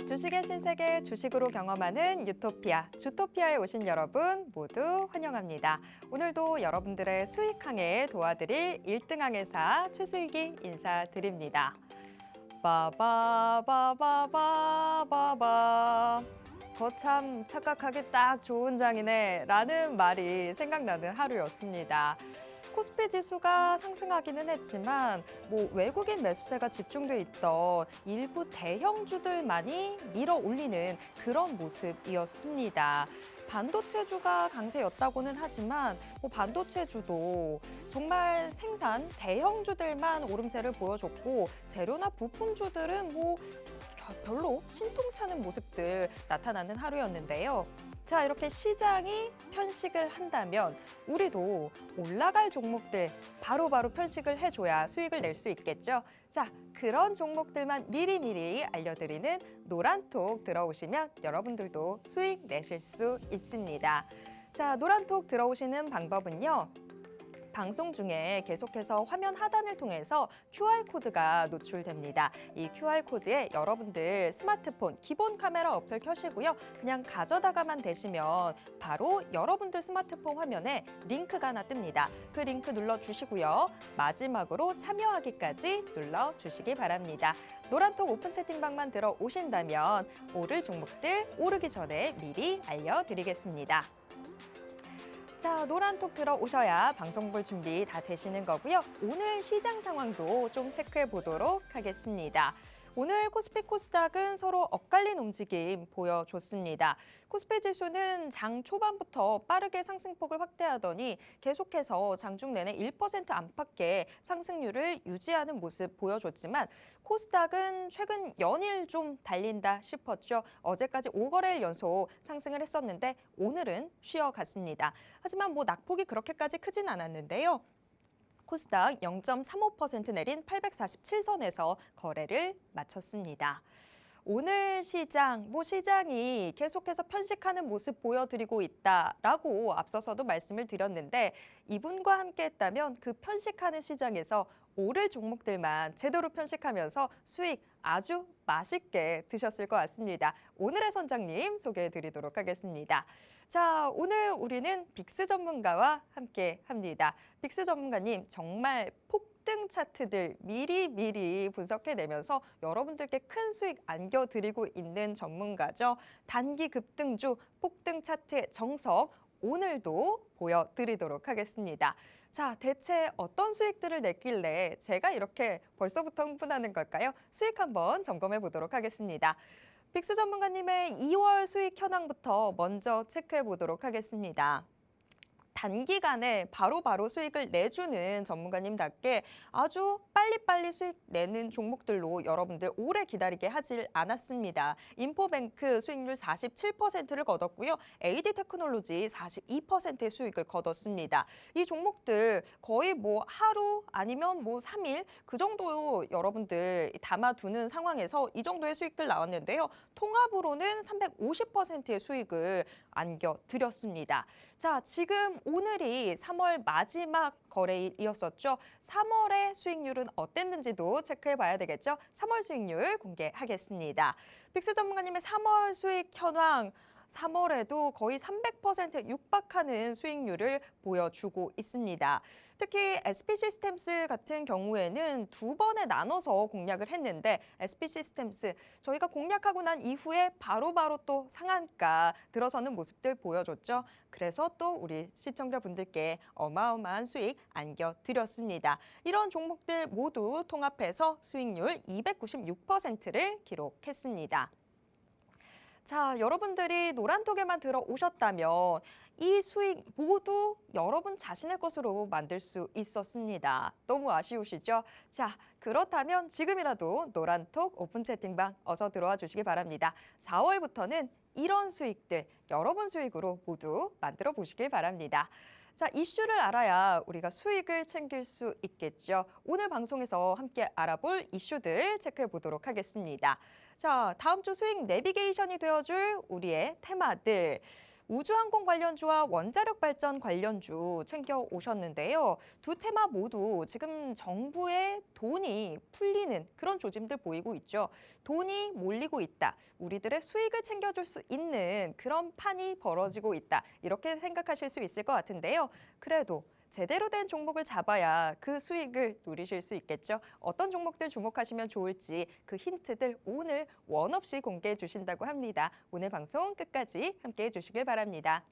주식의 신세계 주식으로 경험하는 유토피아, 주토피아에 오신 여러분 모두 환영합니다. 오늘도 여러분들의 수익항에 도와드릴 1등 항해사 최슬기 인사드립니다. 바바바바바바바 거참 착각하기 딱 좋은 장이네 라는 말이 생각나는 하루였습니다. 코스피 지수가 상승하기는 했지만 외국인 매수세가 집중돼 있던 일부 대형주들만이 밀어 올리는 그런 모습이었습니다. 반도체주가 강세였다고는 하지만 반도체주도 정말 생산 대형주들만 오름세를 보여줬고 재료나 부품주들은 별로 신통찮은 모습들 나타나는 하루였는데요. 자, 이렇게 시장이 편식을 한다면 우리도 올라갈 종목들 바로바로 편식을 해줘야 수익을 낼 수 있겠죠. 자, 그런 종목들만 미리미리 알려드리는 노란톡 들어오시면 여러분들도 수익 내실 수 있습니다. 자, 노란톡 들어오시는 방법은요. 방송 중에 계속해서 화면 하단을 통해서 QR코드가 노출됩니다. 이 QR코드에 여러분들 스마트폰 기본 카메라 어플 켜시고요. 그냥 가져다가만 대시면 바로 여러분들 스마트폰 화면에 링크가 하나 뜹니다. 그 링크 눌러주시고요. 마지막으로 참여하기까지 눌러주시기 바랍니다. 노란톡 오픈 채팅방만 들어오신다면 오를 종목들 오르기 전에 미리 알려드리겠습니다. 자, 노란톡 들어오셔야 방송 볼 준비 다 되시는 거고요. 오늘 시장 상황도 좀 체크해 보도록 하겠습니다. 오늘 코스피 코스닥은 서로 엇갈린 움직임 보여줬습니다. 코스피 지수는 장 초반부터 빠르게 상승폭을 확대하더니 계속해서 장중 내내 1% 안팎의 상승률을 유지하는 모습 보여줬지만 코스닥은 최근 연일 좀 달린다 싶었죠. 어제까지 5거래일 연속 상승을 했었는데 오늘은 쉬어갔습니다. 하지만 낙폭이 그렇게까지 크진 않았는데요. 코스닥 0.35% 내린 847선에서 거래를 마쳤습니다. 오늘 시장이 계속해서 편식하는 모습 보여드리고 있다라고 앞서서도 말씀을 드렸는데 이분과 함께 했다면 그 편식하는 시장에서 오를 종목들만 제대로 편식하면서 수익 아주 맛있게 드셨을 것 같습니다. 오늘의 선장님 소개해 드리도록 하겠습니다. 자, 오늘 우리는 빅스 전문가와 함께 합니다. 빅스 전문가님 정말 폭등 차트들 미리 분석해내면서 여러분들께 큰 수익 안겨드리고 있는 전문가죠. 단기 급등주 폭등 차트의 정석 오늘도 보여드리도록 하겠습니다. 자, 대체 어떤 수익들을 냈길래 제가 이렇게 벌써부터 흥분하는 걸까요? 수익 한번 점검해 보도록 하겠습니다. 빅스 전문가님의 2월 수익 현황부터 먼저 체크해 보도록 하겠습니다. 단기간에 바로바로 수익을 내주는 전문가님답게 아주 빨리빨리 수익 내는 종목들로 여러분들 오래 기다리게 하질 않았습니다. 인포뱅크 수익률 47%를 거뒀고요. AD테크놀로지 42%의 수익을 거뒀습니다. 이 종목들 거의 하루 아니면 3일 그 정도 여러분들 담아두는 상황에서 이 정도의 수익들 나왔는데요. 통합으로는 350%의 수익을 안겨드렸습니다. 자, 지금 오늘이 3월 마지막 거래일이었었죠. 3월의 수익률은 어땠는지도 체크해 봐야 되겠죠. 3월 수익률 공개하겠습니다. 빅스 전문가님의 3월 수익 현황 3월에도 거의 300%에 육박하는 수익률을 보여주고 있습니다. 특히 SP시스템스 같은 경우에는 두 번에 나눠서 공략을 했는데 SP시스템스 저희가 공략하고 난 이후에 바로바로 또 상한가 들어서는 모습들 보여줬죠. 그래서 또 우리 시청자분들께 어마어마한 수익 안겨드렸습니다. 이런 종목들 모두 통합해서 수익률 296%를 기록했습니다. 자, 여러분들이 노란톡에만 들어오셨다면 이 수익 모두 여러분 자신의 것으로 만들 수 있었습니다. 너무 아쉬우시죠? 자, 그렇다면 지금이라도 노란톡 오픈 채팅방 어서 들어와 주시기 바랍니다. 4월부터는 이런 수익들 여러분 수익으로 모두 만들어 보시길 바랍니다. 자, 이슈를 알아야 우리가 수익을 챙길 수 있겠죠. 오늘 방송에서 함께 알아볼 이슈들 체크해 보도록 하겠습니다. 자, 다음 주 수익 내비게이션이 되어줄 우리의 테마들. 우주항공 관련주와 원자력 발전 관련주 챙겨 오셨는데요. 두 테마 모두 지금 정부의 돈이 풀리는 그런 조짐들 보이고 있죠. 돈이 몰리고 있다. 우리들의 수익을 챙겨줄 수 있는 그런 판이 벌어지고 있다. 이렇게 생각하실 수 있을 것 같은데요. 그래도 제대로 된 종목을 잡아야 그 수익을 누리실 수 있겠죠. 어떤 종목들 주목하시면 좋을지 그 힌트들 오늘 원 없이 공개해 주신다고 합니다. 오늘 방송 끝까지 함께해 주시길 바랍니다.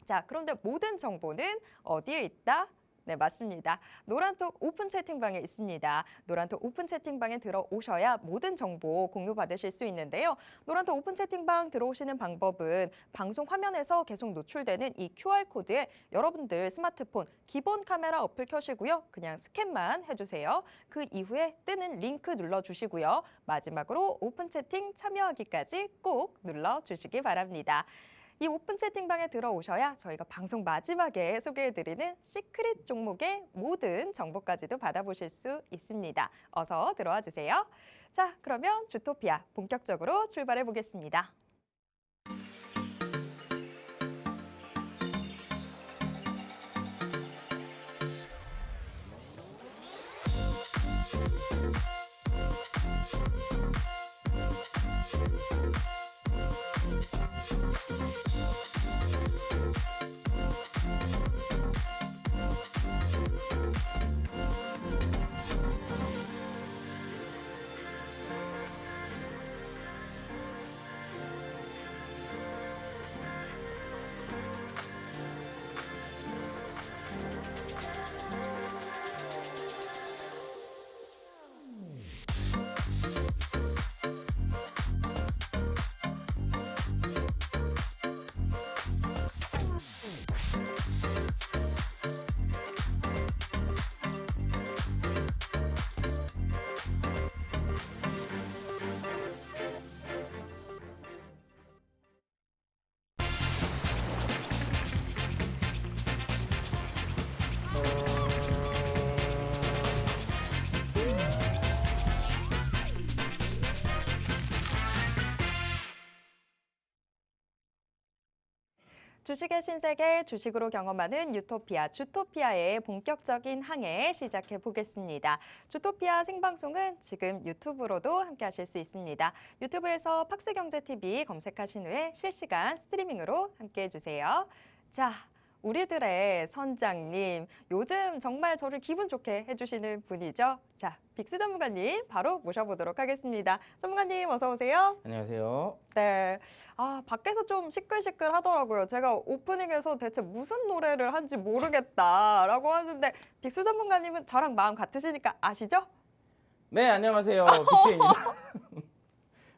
자, 그런데 모든 정보는 어디에 있다? 네, 맞습니다. 노란톡 오픈 채팅방에 있습니다. 노란톡 오픈 채팅방에 들어오셔야 모든 정보 공유받으실 수 있는데요. 노란톡 오픈 채팅방 들어오시는 방법은 방송 화면에서 계속 노출되는 이 QR코드에 여러분들 스마트폰 기본 카메라 어플 켜시고요. 그냥 스캔만 해주세요. 그 이후에 뜨는 링크 눌러주시고요. 마지막으로 오픈 채팅 참여하기까지 꼭 눌러주시기 바랍니다. 이 오픈 채팅방에 들어오셔야 저희가 방송 마지막에 소개해드리는 시크릿 종목의 모든 정보까지도 받아보실 수 있습니다. 어서 들어와 주세요. 자, 그러면 주토피아 본격적으로 출발해 보겠습니다. 주식의 신세계, 주식으로 경험하는 유토피아, 주토피아의 본격적인 항해 시작해 보겠습니다. 주토피아 생방송은 지금 유튜브로도 함께 하실 수 있습니다. 유튜브에서 팍스경제TV 검색하신 후에 실시간 스트리밍으로 함께 해주세요. 자, 우리들의 선장님, 요즘 정말 저를 기분 좋게 해주시는 분이죠. 자, 빅스 전문가님 바로 모셔보도록 하겠습니다. 전문가님 어서 오세요. 안녕하세요. 네. 아, 밖에서 좀 시끌시끌 하더라고요. 제가 오프닝에서 대체 무슨 노래를 한지 모르겠다라고 하는데 빅스 전문가님은 저랑 마음 같으시니까 아시죠? 네, 안녕하세요. 빅스입니다.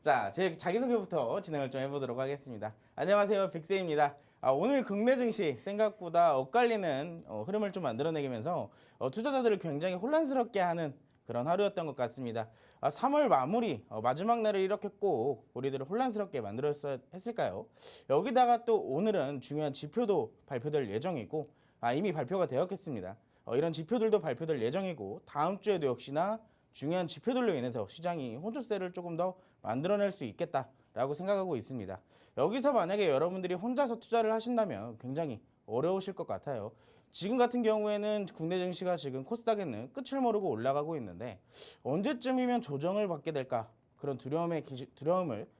자, 제 자기소개부터 진행을 좀 해보도록 하겠습니다. 안녕하세요. 빅스입니다. 오늘 국내 증시 생각보다 엇갈리는 흐름을 좀 만들어내면서 투자자들을 굉장히 혼란스럽게 하는 그런 하루였던 것 같습니다. 3월 마무리 마지막 날을 이렇게 꼭 우리들을 혼란스럽게 만들었어야 했을까요? 여기다가 또 오늘은 중요한 지표도 발표될 예정이고 이미 발표가 되었겠습니다. 이런 지표들도 발표될 예정이고 다음 주에도 역시나 중요한 지표들로 인해서 시장이 혼조세를 조금 더 만들어낼 수 있겠다라고 생각하고 있습니다. 여기서 만약에 여러분들이 혼자서 투자를 하신다면 굉장히 어려우실 것 같아요. 지금 같은 경우에는 국내 증시가 지금 코스닥에는 끝을 모르고 올라가고 있는데 언제쯤이면 조정을 받게 될까? 그런 두려움을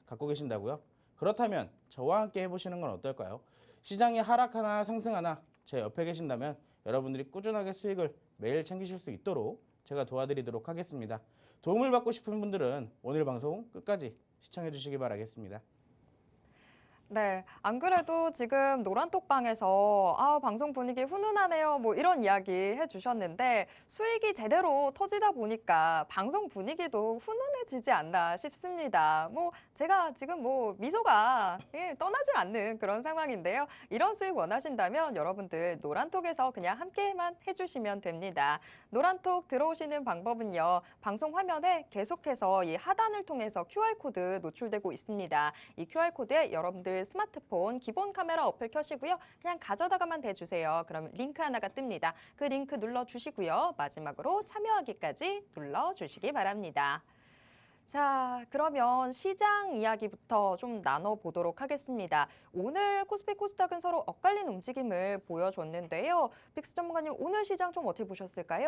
갖고 계신다고요? 그렇다면 저와 함께 해보시는 건 어떨까요? 시장이 하락하나 상승하나 제 옆에 계신다면 여러분들이 꾸준하게 수익을 매일 챙기실 수 있도록 제가 도와드리도록 하겠습니다. 도움을 받고 싶은 분들은 오늘 방송 끝까지 시청해 주시기 바라겠습니다. 네, 안 그래도 지금 노란톡방에서 방송 분위기 훈훈하네요. 뭐 이런 이야기 해주셨는데 수익이 제대로 터지다 보니까 방송 분위기도 훈훈해지지 않나 싶습니다. 뭐 제가 지금 뭐 미소가 떠나질 않는 그런 상황인데요. 이런 수익 원하신다면 여러분들 노란톡에서 그냥 함께만 해주시면 됩니다. 노란톡 들어오시는 방법은요. 방송 화면에 계속해서 이 하단을 통해서 QR코드 노출되고 있습니다. 이 QR코드에 여러분들 스마트폰 기본 카메라 어플 켜시고요. 그냥 가져다가만 대주세요. 그럼 링크 하나가 뜹니다. 그 링크 눌러주시고요. 마지막으로 참여하기까지 눌러주시기 바랍니다. 자, 그러면 시장 이야기부터 좀 나눠보도록 하겠습니다. 오늘 코스피 코스닥은 서로 엇갈린 움직임을 보여줬는데요. 빅스 전문가님, 오늘 시장 좀 어떻게 보셨을까요?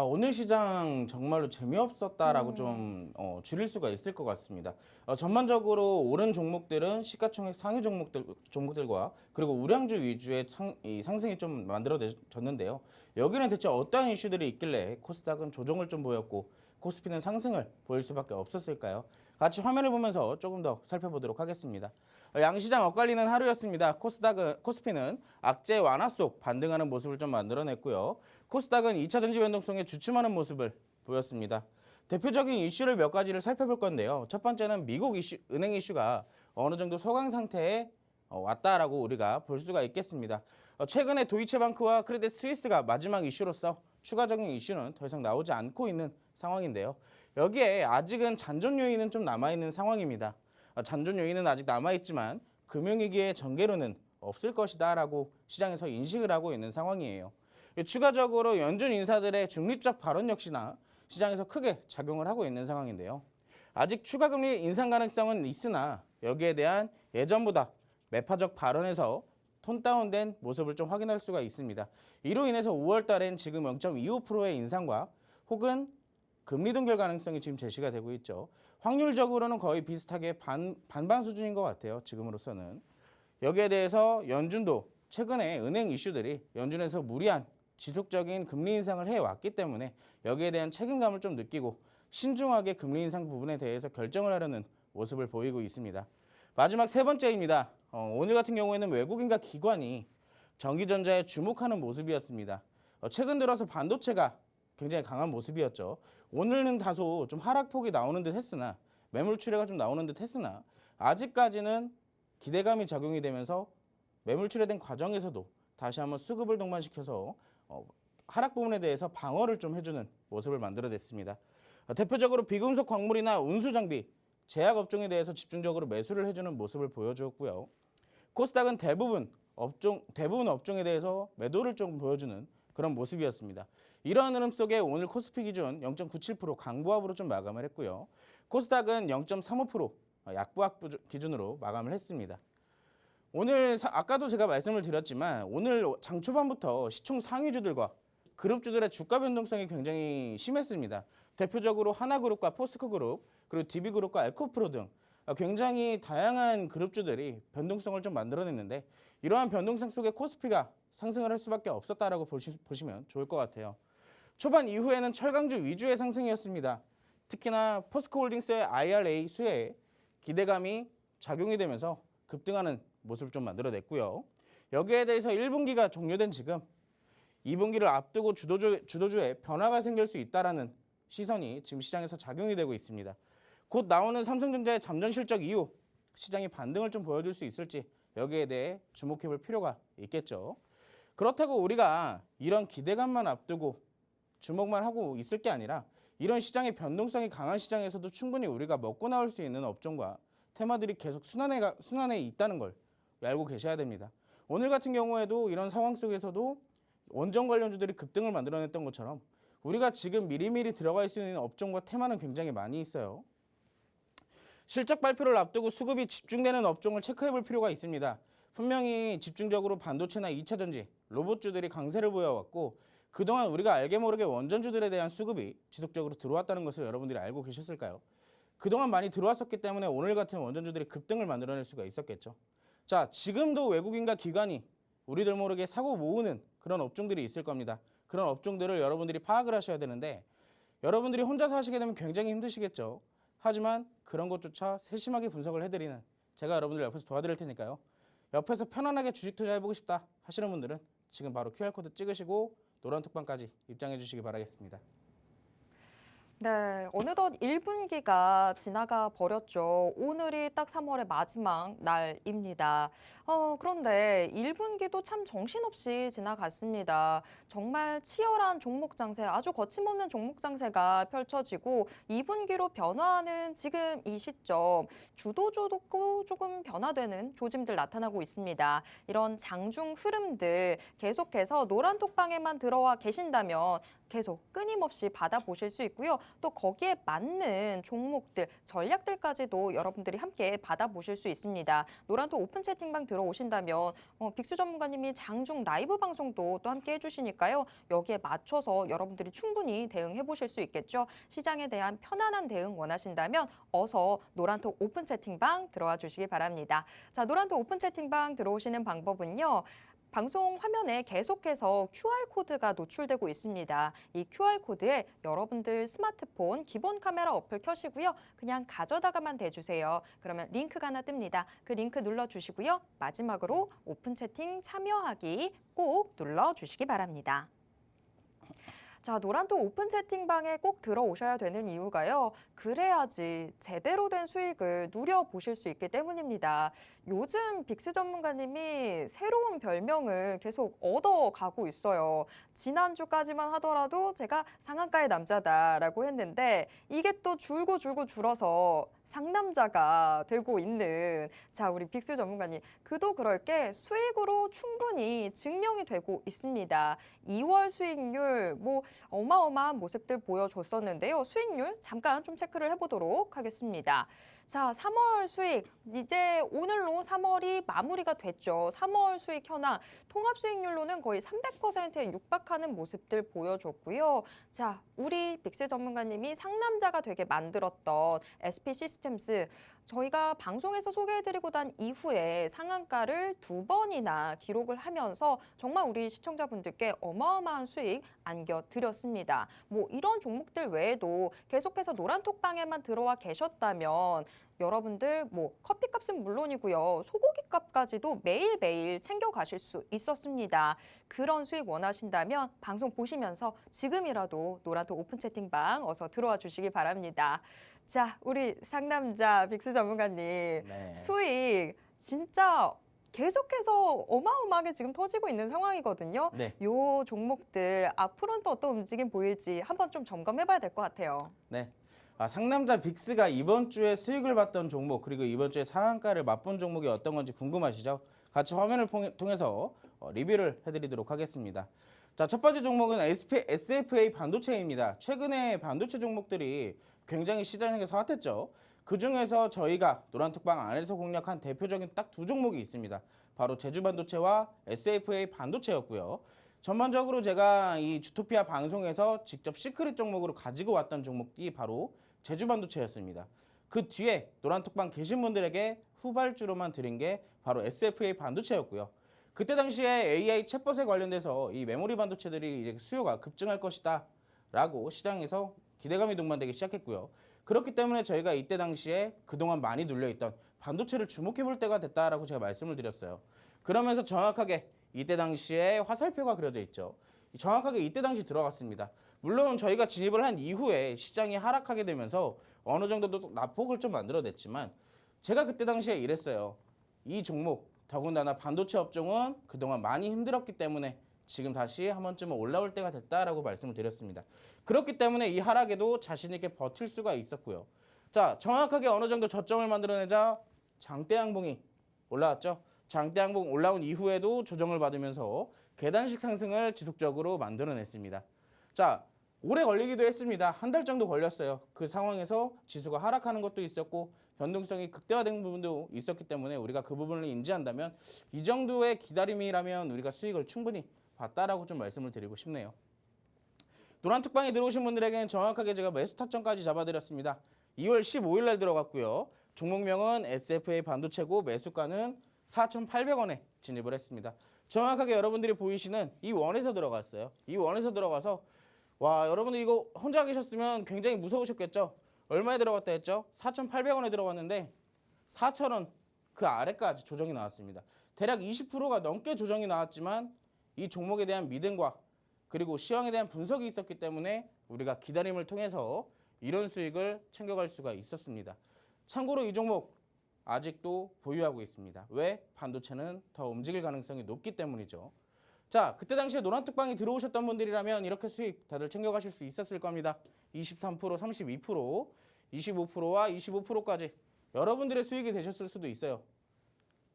오늘 시장 정말로 재미없었다라고 좀 줄일 수가 있을 것 같습니다. 전반적으로 오른 종목들은 시가총액 상위 종목들과 그리고 우량주 위주의 이 상승이 좀 만들어졌는데요. 여기는 대체 어떠한 이슈들이 있길래 코스닥은 조정을 좀 보였고 코스피는 상승을 보일 수밖에 없었을까요? 같이 화면을 보면서 조금 더 살펴보도록 하겠습니다. 양시장 엇갈리는 하루였습니다. 코스피는 악재 완화 속 반등하는 모습을 좀 만들어냈고요. 코스닥은 2차 전지 변동성에 주춤하는 모습을 보였습니다. 대표적인 이슈를 몇 가지를 살펴볼 건데요. 첫 번째는 미국 은행 이슈가 어느 정도 소강 상태에 왔다라고 우리가 볼 수가 있겠습니다. 최근에 도이체방크와 크레딧 스위스가 마지막 이슈로서 추가적인 이슈는 더 이상 나오지 않고 있는 상황인데요. 여기에 아직은 잔존 요인은 좀 남아있는 상황입니다. 잔존 요인은 아직 남아있지만 금융위기의 전개로는 없을 것이다라고 시장에서 인식을 하고 있는 상황이에요. 추가적으로 연준 인사들의 중립적 발언 역시나 시장에서 크게 작용을 하고 있는 상황인데요. 아직 추가 금리 인상 가능성은 있으나 여기에 대한 예전보다 매파적 발언에서 톤 다운된 모습을 좀 확인할 수가 있습니다. 이로 인해서 5월 달엔 지금 0.25%의 인상과 혹은 금리 동결 가능성이 지금 제시가 되고 있죠. 확률적으로는 거의 비슷하게 반반 수준인 것 같아요. 지금으로서는. 여기에 대해서 연준도 최근에 은행 이슈들이 연준에서 무리한 지속적인 금리 인상을 해왔기 때문에 여기에 대한 책임감을 좀 느끼고 신중하게 금리 인상 부분에 대해서 결정을 하려는 모습을 보이고 있습니다. 마지막 세 번째입니다. 오늘 같은 경우에는 외국인과 기관이 전기전자에 주목하는 모습이었습니다. 최근 들어서 반도체가 굉장히 강한 모습이었죠. 오늘은 다소 좀 하락폭이 나오는 듯 했으나 매물 출회가 좀 나오는 듯 했으나 아직까지는 기대감이 작용이 되면서 매물 출회된 과정에서도 다시 한번 수급을 동반시켜서 하락 부분에 대해서 방어를 좀 해주는 모습을 만들어냈습니다. 대표적으로 비금속 광물이나 운수 장비, 제약 업종에 대해서 집중적으로 매수를 해주는 모습을 보여주었고요. 코스닥은 대부분 업종에 대해서 매도를 좀 보여주는 그런 모습이었습니다. 이러한 흐름 속에 오늘 코스피 기준 0.97% 강보합으로 좀 마감을 했고요. 코스닥은 0.35% 약보합 기준으로 마감을 했습니다. 오늘 아까도 제가 말씀을 드렸지만 오늘 장 초반부터 시총 상위주들과 그룹주들의 주가 변동성이 굉장히 심했습니다. 대표적으로 하나그룹과 포스코그룹 그리고 DB그룹과 에코프로 등 굉장히 다양한 그룹주들이 변동성을 좀 만들어냈는데 이러한 변동성 속에 코스피가 상승을 할 수밖에 없었다라고 보시면 좋을 것 같아요. 초반 이후에는 철강주 위주의 상승이었습니다. 특히나 포스코홀딩스의 IRA 수혜에 기대감이 작용이 되면서 급등하는 모습을 좀 만들어냈고요. 여기에 대해서 1분기가 종료된 지금 2분기를 앞두고 주도주에 변화가 생길 수 있다라는 시선이 지금 시장에서 작용이 되고 있습니다. 곧 나오는 삼성전자의 잠정 실적 이후 시장이 반등을 좀 보여줄 수 있을지 여기에 대해 주목해 볼 필요가 있겠죠. 그렇다고 우리가 이런 기대감만 앞두고 주목만 하고 있을 게 아니라 이런 시장의 변동성이 강한 시장에서도 충분히 우리가 먹고 나올 수 있는 업종과 테마들이 계속 순환에 있다는 걸 알고 계셔야 됩니다. 오늘 같은 경우에도 이런 상황 속에서도 원전 관련주들이 급등을 만들어냈던 것처럼 우리가 지금 미리미리 들어갈 수 있는 업종과 테마는 굉장히 많이 있어요. 실적 발표를 앞두고 수급이 집중되는 업종을 체크해 볼 필요가 있습니다. 분명히 집중적으로 반도체나 2차 전지, 로봇주들이 강세를 보여왔고 그동안 우리가 알게 모르게 원전주들에 대한 수급이 지속적으로 들어왔다는 것을 여러분들이 알고 계셨을까요? 그동안 많이 들어왔었기 때문에 오늘 같은 원전주들이 급등을 만들어낼 수가 있었겠죠. 자, 지금도 외국인과 기관이 우리들 모르게 사고 모으는 그런 업종들이 있을 겁니다. 그런 업종들을 여러분들이 파악을 하셔야 되는데 여러분들이 혼자서 하시게 되면 굉장히 힘드시겠죠. 하지만 그런 것조차 세심하게 분석을 해드리는 제가 여러분들 옆에서 도와드릴 테니까요. 옆에서 편안하게 주식 투자해보고 싶다 하시는 분들은 지금 바로 QR코드 찍으시고 노란 톡방까지 입장해 주시기 바라겠습니다. 네, 어느덧 1분기가 지나가 버렸죠. 오늘이 딱 3월의 마지막 날입니다. 그런데 1분기도 참 정신없이 지나갔습니다. 정말 치열한 종목 장세, 아주 거침없는 종목 장세가 펼쳐지고 2분기로 변화하는 지금 이 시점, 주도주도 조금 변화되는 조짐들 나타나고 있습니다. 이런 장중 흐름들 계속해서 노란 톡방에만 들어와 계신다면 계속 끊임없이 받아보실 수 있고요. 또 거기에 맞는 종목들, 전략들까지도 여러분들이 함께 받아보실 수 있습니다. 노란톡 오픈 채팅방 들어오신다면 빅수 전문가님이 장중 라이브 방송도 또 함께 해주시니까요. 여기에 맞춰서 여러분들이 충분히 대응해 보실 수 있겠죠. 시장에 대한 편안한 대응 원하신다면 어서 노란톡 오픈 채팅방 들어와 주시기 바랍니다. 자, 노란톡 오픈 채팅방 들어오시는 방법은요. 방송 화면에 계속해서 QR코드가 노출되고 있습니다. 이 QR코드에 여러분들 스마트폰 기본 카메라 어플 켜시고요. 그냥 가져다가만 대주세요. 그러면 링크가 하나 뜹니다. 그 링크 눌러주시고요. 마지막으로 오픈 채팅 참여하기 꼭 눌러주시기 바랍니다. 자, 노란톡 오픈 채팅방에 꼭 들어오셔야 되는 이유가요. 그래야지 제대로 된 수익을 누려보실 수 있기 때문입니다. 요즘 빅스 전문가님이 새로운 별명을 계속 얻어가고 있어요. 지난주까지만 하더라도 제가 상한가의 남자다라고 했는데 이게 또 줄고 줄어서 상남자가 되고 있는 자 우리 빅스 전문가님 그도 그럴 게 수익으로 충분히 증명이 되고 있습니다. 2월 수익률 뭐 어마어마한 모습들 보여줬었는데요. 수익률 잠깐 좀 체크를 해보도록 하겠습니다. 자, 3월 수익 이제 오늘로 3월이 마무리가 됐죠. 3월 수익 현황 통합 수익률로는 거의 300%에 육박하는 모습들 보여줬고요. 자, 우리 빅스 전문가님이 상남자가 되게 만들었던 SP 시스템스 저희가 방송에서 소개해드리고 난 이후에 상한가를 2번이나 기록을 하면서 정말 우리 시청자분들께 어마어마한 수익 안겨드렸습니다. 뭐 이런 종목들 외에도 계속해서 노란톡방에만 들어와 계셨다면 여러분들 뭐 커피값은 물론이고요. 소고기값까지도 매일매일 챙겨가실 수 있었습니다. 그런 수익 원하신다면 방송 보시면서 지금이라도 노란톡 오픈 채팅방 어서 들어와 주시기 바랍니다. 자, 우리 상남자 빅스 전문가님 네. 수익 진짜 계속해서 어마어마하게 지금 터지고 있는 상황이거든요. 네. 요 종목들 앞으로는 또 어떤 움직임 보일지 한번 좀 점검해봐야 될 것 같아요. 네. 상남자 빅스가 이번 주에 수익을 봤던 종목 그리고 이번 주에 상한가를 맛본 종목이 어떤 건지 궁금하시죠? 같이 화면을 통해서 리뷰를 해드리도록 하겠습니다. 자, 첫 번째 종목은 SFA 반도체입니다. 최근에 반도체 종목들이 굉장히 시장에서 핫했죠. 그중에서 저희가 노란톡방 안에서 공략한 대표적인 딱 두 종목이 있습니다. 바로 제주반도체와 SFA 반도체였고요. 전반적으로 제가 이 주토피아 방송에서 직접 시크릿 종목으로 가지고 왔던 종목이 바로 제주반도체였습니다. 그 뒤에 노란톡방 계신 분들에게 후발주로만 드린 게 바로 SFA 반도체였고요. 그때 당시에 AI 챗봇에 관련돼서 이 메모리 반도체들이 이제 수요가 급증할 것이다 라고 시장에서 기대감이 동반되기 시작했고요. 그렇기 때문에 저희가 이때 당시에 그동안 많이 눌려있던 반도체를 주목해 볼 때가 됐다라고 제가 말씀을 드렸어요. 그러면서 정확하게 이때 당시에 화살표가 그려져 있죠. 정확하게 이때 당시 들어갔습니다. 물론 저희가 진입을 한 이후에 시장이 하락하게 되면서 어느 정도 낙폭을 좀 만들어냈지만 제가 그때 당시에 이랬어요. 이 종목 더군다나 반도체 업종은 그동안 많이 힘들었기 때문에 지금 다시 한 번쯤은 올라올 때가 됐다라고 말씀을 드렸습니다. 그렇기 때문에 이 하락에도 자신 있게 버틸 수가 있었고요. 자, 정확하게 어느 정도 저점을 만들어내자 장대양봉이 올라왔죠. 장대양봉 올라온 이후에도 조정을 받으면서 계단식 상승을 지속적으로 만들어냈습니다. 자, 오래 걸리기도 했습니다. 한 달 정도 걸렸어요. 그 상황에서 지수가 하락하는 것도 있었고 변동성이 극대화된 부분도 있었기 때문에 우리가 그 부분을 인지한다면 이 정도의 기다림이라면 우리가 수익을 충분히 봤다라고 좀 말씀을 드리고 싶네요. 노란톡방에 들어오신 분들에게는 정확하게 제가 매수 타점까지 잡아드렸습니다. 2월 15일 날 들어갔고요. 종목명은 SFA 반도체고 매수가는 4,800원에 진입을 했습니다. 정확하게 여러분들이 보이시는 이 원에서 들어갔어요. 이 원에서 들어가서 와, 여러분들 이거 혼자 계셨으면 굉장히 무서우셨겠죠? 얼마에 들어갔다 했죠? 4,800원에 들어갔는데 4,000원 그 아래까지 조정이 나왔습니다. 대략 20%가 넘게 조정이 나왔지만 이 종목에 대한 믿음과 그리고 시황에 대한 분석이 있었기 때문에 우리가 기다림을 통해서 이런 수익을 챙겨갈 수가 있었습니다. 참고로 이 종목 아직도 보유하고 있습니다. 왜? 반도체는 더 움직일 가능성이 높기 때문이죠. 자, 그때 당시에 노란톡방에 들어오셨던 분들이라면 이렇게 수익 다들 챙겨가실 수 있었을 겁니다. 23%, 32%, 25%와 25%까지 여러분들의 수익이 되셨을 수도 있어요.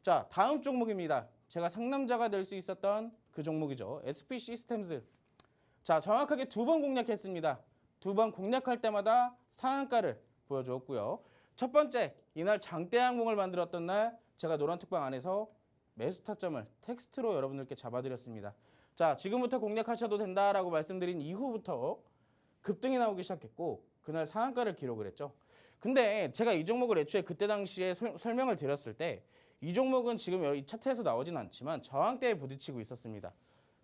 자, 다음 종목입니다. 제가 상남자가 될 수 있었던 그 종목이죠. SP 시스템즈. 자, 정확하게 2번 공략했습니다. 2번 공략할 때마다 상한가를 보여주었고요. 첫 번째, 이날 장대 항공을 만들었던 날 제가 노란톡방 안에서 매수 타점을 텍스트로 여러분들께 잡아드렸습니다. 자, 지금부터 공략하셔도 된다라고 말씀드린 이후부터 급등이 나오기 시작했고 그날 상한가를 기록을 했죠. 근데 제가 이 종목을 애초에 그때 당시에 설명을 드렸을 때 이 종목은 지금 이 차트에서 나오진 않지만 저항대에 부딪히고 있었습니다.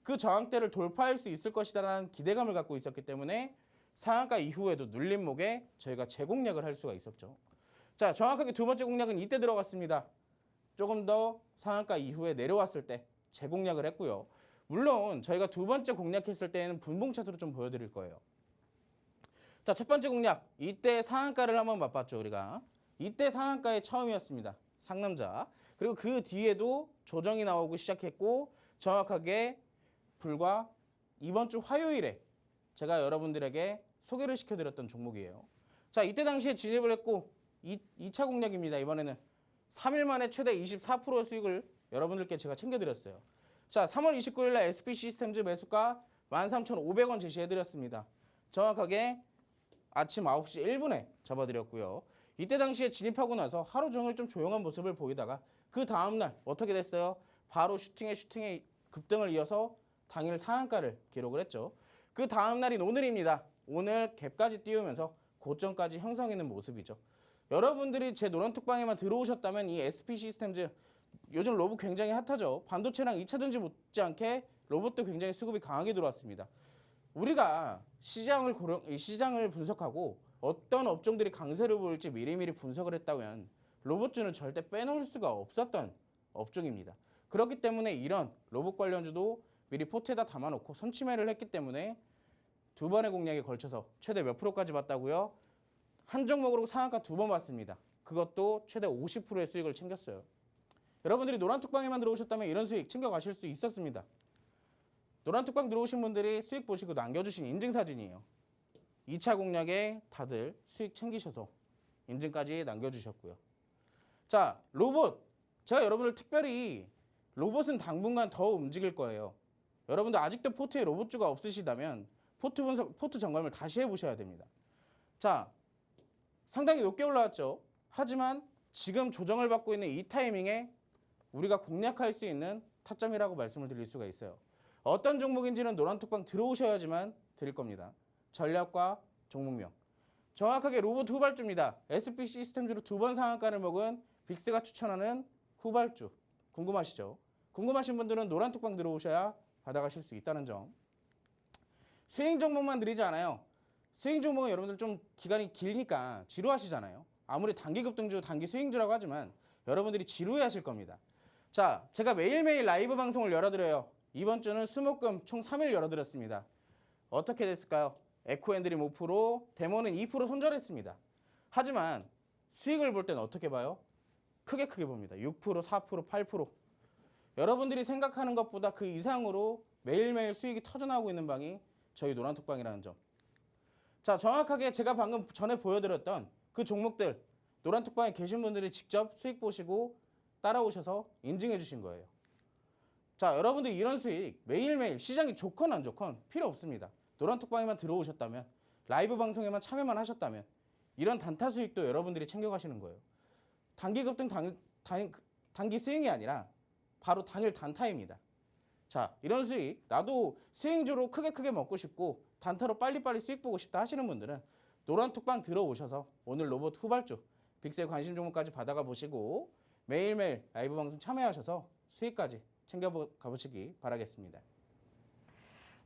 그 저항대를 돌파할 수 있을 것이다라는 기대감을 갖고 있었기 때문에 상한가 이후에도 눌림목에 저희가 재공략을 할 수가 있었죠. 자, 정확하게 2번째 공략은 이때 들어갔습니다. 조금 더 상한가 이후에 내려왔을 때 재공략을 했고요. 물론 저희가 2번째 공략했을 때에는 분봉 차트로 좀 보여드릴 거예요. 자, 첫 번째 공략. 이때 상한가를 한번 맛봤죠, 우리가. 이때 상한가의 처음이었습니다. 상남자. 그리고 그 뒤에도 조정이 나오고 시작했고 정확하게 불과 이번 주 화요일에 제가 여러분들에게 소개를 시켜드렸던 종목이에요. 자, 이때 당시에 진입을 했고 2차 공략입니다. 이번에는 3일 만에 최대 24%의 수익을 여러분들께 제가 챙겨드렸어요. 자, 3월 29일 날 SP 시스템즈 매수가 13,500원 제시해드렸습니다. 정확하게 아침 9시 1분에 잡아드렸고요. 이때 당시에 진입하고 나서 하루 종일 좀 조용한 모습을 보이다가 그 다음날 어떻게 됐어요? 바로 슈팅에 급등을 이어서 당일 상한가를 기록을 했죠. 그 다음날인 오늘입니다. 오늘 갭까지 띄우면서 고점까지 형성하는 모습이죠. 여러분들이 제 노란톡방에만 들어오셨다면 이 SP 시스템즈 요즘 로봇 굉장히 핫하죠. 반도체랑 2차전지 못지않게 로봇도 굉장히 수급이 강하게 들어왔습니다. 우리가 시장을 분석하고 어떤 업종들이 강세를 보일지 미리미리 분석을 했다면 로봇주는 절대 빼놓을 수가 없었던 업종입니다. 그렇기 때문에 이런 로봇 관련주도 미리 포트에다 담아놓고 선취매를 했기 때문에 2번의 공략에 걸쳐서 최대 몇 프로까지 봤다고요? 한 종목으로 상한가 2번 봤습니다. 그것도 최대 50%의 수익을 챙겼어요. 여러분들이 노란톡방에만 들어오셨다면 이런 수익 챙겨가실 수 있었습니다. 노란톡방 들어오신 분들이 수익 보시고 남겨주신 인증사진이에요. 2차 공략에 다들 수익 챙기셔서 인증까지 남겨주셨고요. 자, 로봇. 제가 여러분들 특별히 로봇은 당분간 더 움직일 거예요. 여러분들 아직도 포트에 로봇주가 없으시다면 포트 점검을 다시 해보셔야 됩니다. 자, 상당히 높게 올라왔죠. 하지만 지금 조정을 받고 있는 이 타이밍에 우리가 공략할 수 있는 타점이라고 말씀을 드릴 수가 있어요. 어떤 종목인지는 노란톡방 들어오셔야지만 드릴 겁니다. 전략과 종목명. 정확하게 로봇 후발주입니다. SP 시스템즈로 2번 상한가를 먹은 빅스가 추천하는 후발주. 궁금하시죠? 궁금하신 분들은 노란톡방 들어오셔야 받아가실 수 있다는 점. 스윙 종목만 드리지 않아요. 스윙 종목은 여러분들 좀 기간이 길니까 지루하시잖아요. 아무리 단기 급등주, 단기 스윙주라고 하지만 여러분들이 지루해하실 겁니다. 자, 제가 매일매일 라이브 방송을 열어드려요. 이번 주는 수목금 총 3일 열어드렸습니다. 어떻게 됐을까요? 에코앤드림 5%, 데모는 2% 손절했습니다. 하지만 수익을 볼 때는 어떻게 봐요? 크게 봅니다. 6%, 4%, 8%. 여러분들이 생각하는 것보다 그 이상으로 매일매일 수익이 터져나오고 있는 방이 저희 노란톡방이라는 점. 자, 정확하게 제가 방금 전에 보여드렸던 그 종목들 노란톡방에 계신 분들이 직접 수익 보시고 따라오셔서 인증해 주신 거예요. 자, 여러분들 이런 수익 매일매일 시장이 좋건 안 좋건 필요 없습니다. 노란톡방에만 들어오셨다면 라이브 방송에만 참여만 하셨다면 이런 단타 수익도 여러분들이 챙겨가시는 거예요. 단기 급등 단기 스윙이 아니라 바로 당일 단타입니다. 자, 이런 수익 나도 스윙주로 크게 먹고 싶고 단타로 빨리빨리 수익 보고 싶다 하시는 분들은 노란톡방 들어오셔서 오늘 로봇 후발주 빅스의 관심 종목까지 받아가 보시고 매일매일 라이브 방송 참여하셔서 수익까지 챙겨 가보시기 바라겠습니다.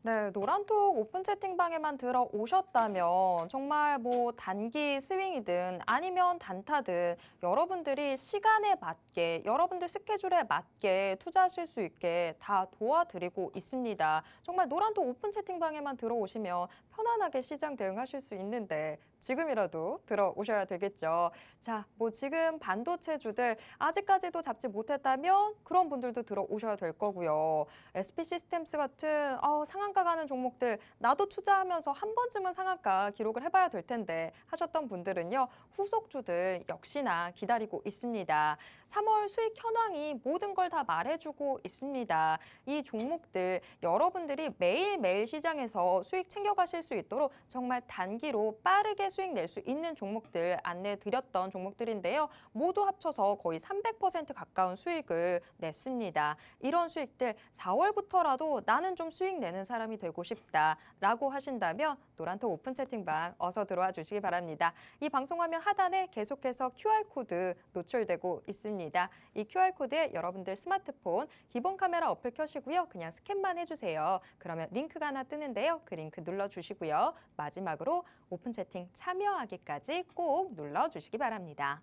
네, 노란톡 오픈 채팅방에만 들어오셨다면 정말 뭐 단기 스윙이든 아니면 단타든 여러분들이 시간에 맞게 여러분들 스케줄에 맞게 투자하실 수 있게 다 도와드리고 있습니다. 정말 노란톡 오픈 채팅방에만 들어오시면 편안하게 시장 대응하실 수 있는데 지금이라도 들어오셔야 되겠죠. 자, 뭐 지금 반도체주들 아직까지도 잡지 못했다면 그런 분들도 들어오셔야 될 거고요. SP 시스템스 같은 상한가 가는 종목들 나도 투자하면서 한 번쯤은 상한가 기록을 해봐야 될 텐데 하셨던 분들은요. 후속주들 역시나 기다리고 있습니다. 3월 수익 현황이 모든 걸 다 말해주고 있습니다. 이 종목들 여러분들이 매일매일 시장에서 수익 챙겨가실 수 있도록 정말 단기로 빠르게 수익 낼 수 있는 종목들 안내해 드렸던 종목들인데요. 모두 합쳐서 거의 300% 가까운 수익을 냈습니다. 이런 수익들 4월부터라도 나는 좀 수익 내는 사람이 되고 싶다라고 하신다면 노란톡 오픈 채팅방 어서 들어와 주시기 바랍니다. 이 방송화면 하단에 계속해서 QR코드 노출되고 있습니다. 이 QR코드에 여러분들 스마트폰 기본 카메라 어플 켜시고요. 그냥 스캔만 해주세요. 그러면 링크가 하나 뜨는데요. 그 링크 눌러주시고요. 마지막으로 오픈 채팅 참여하기까지 꼭 눌러주시기 바랍니다.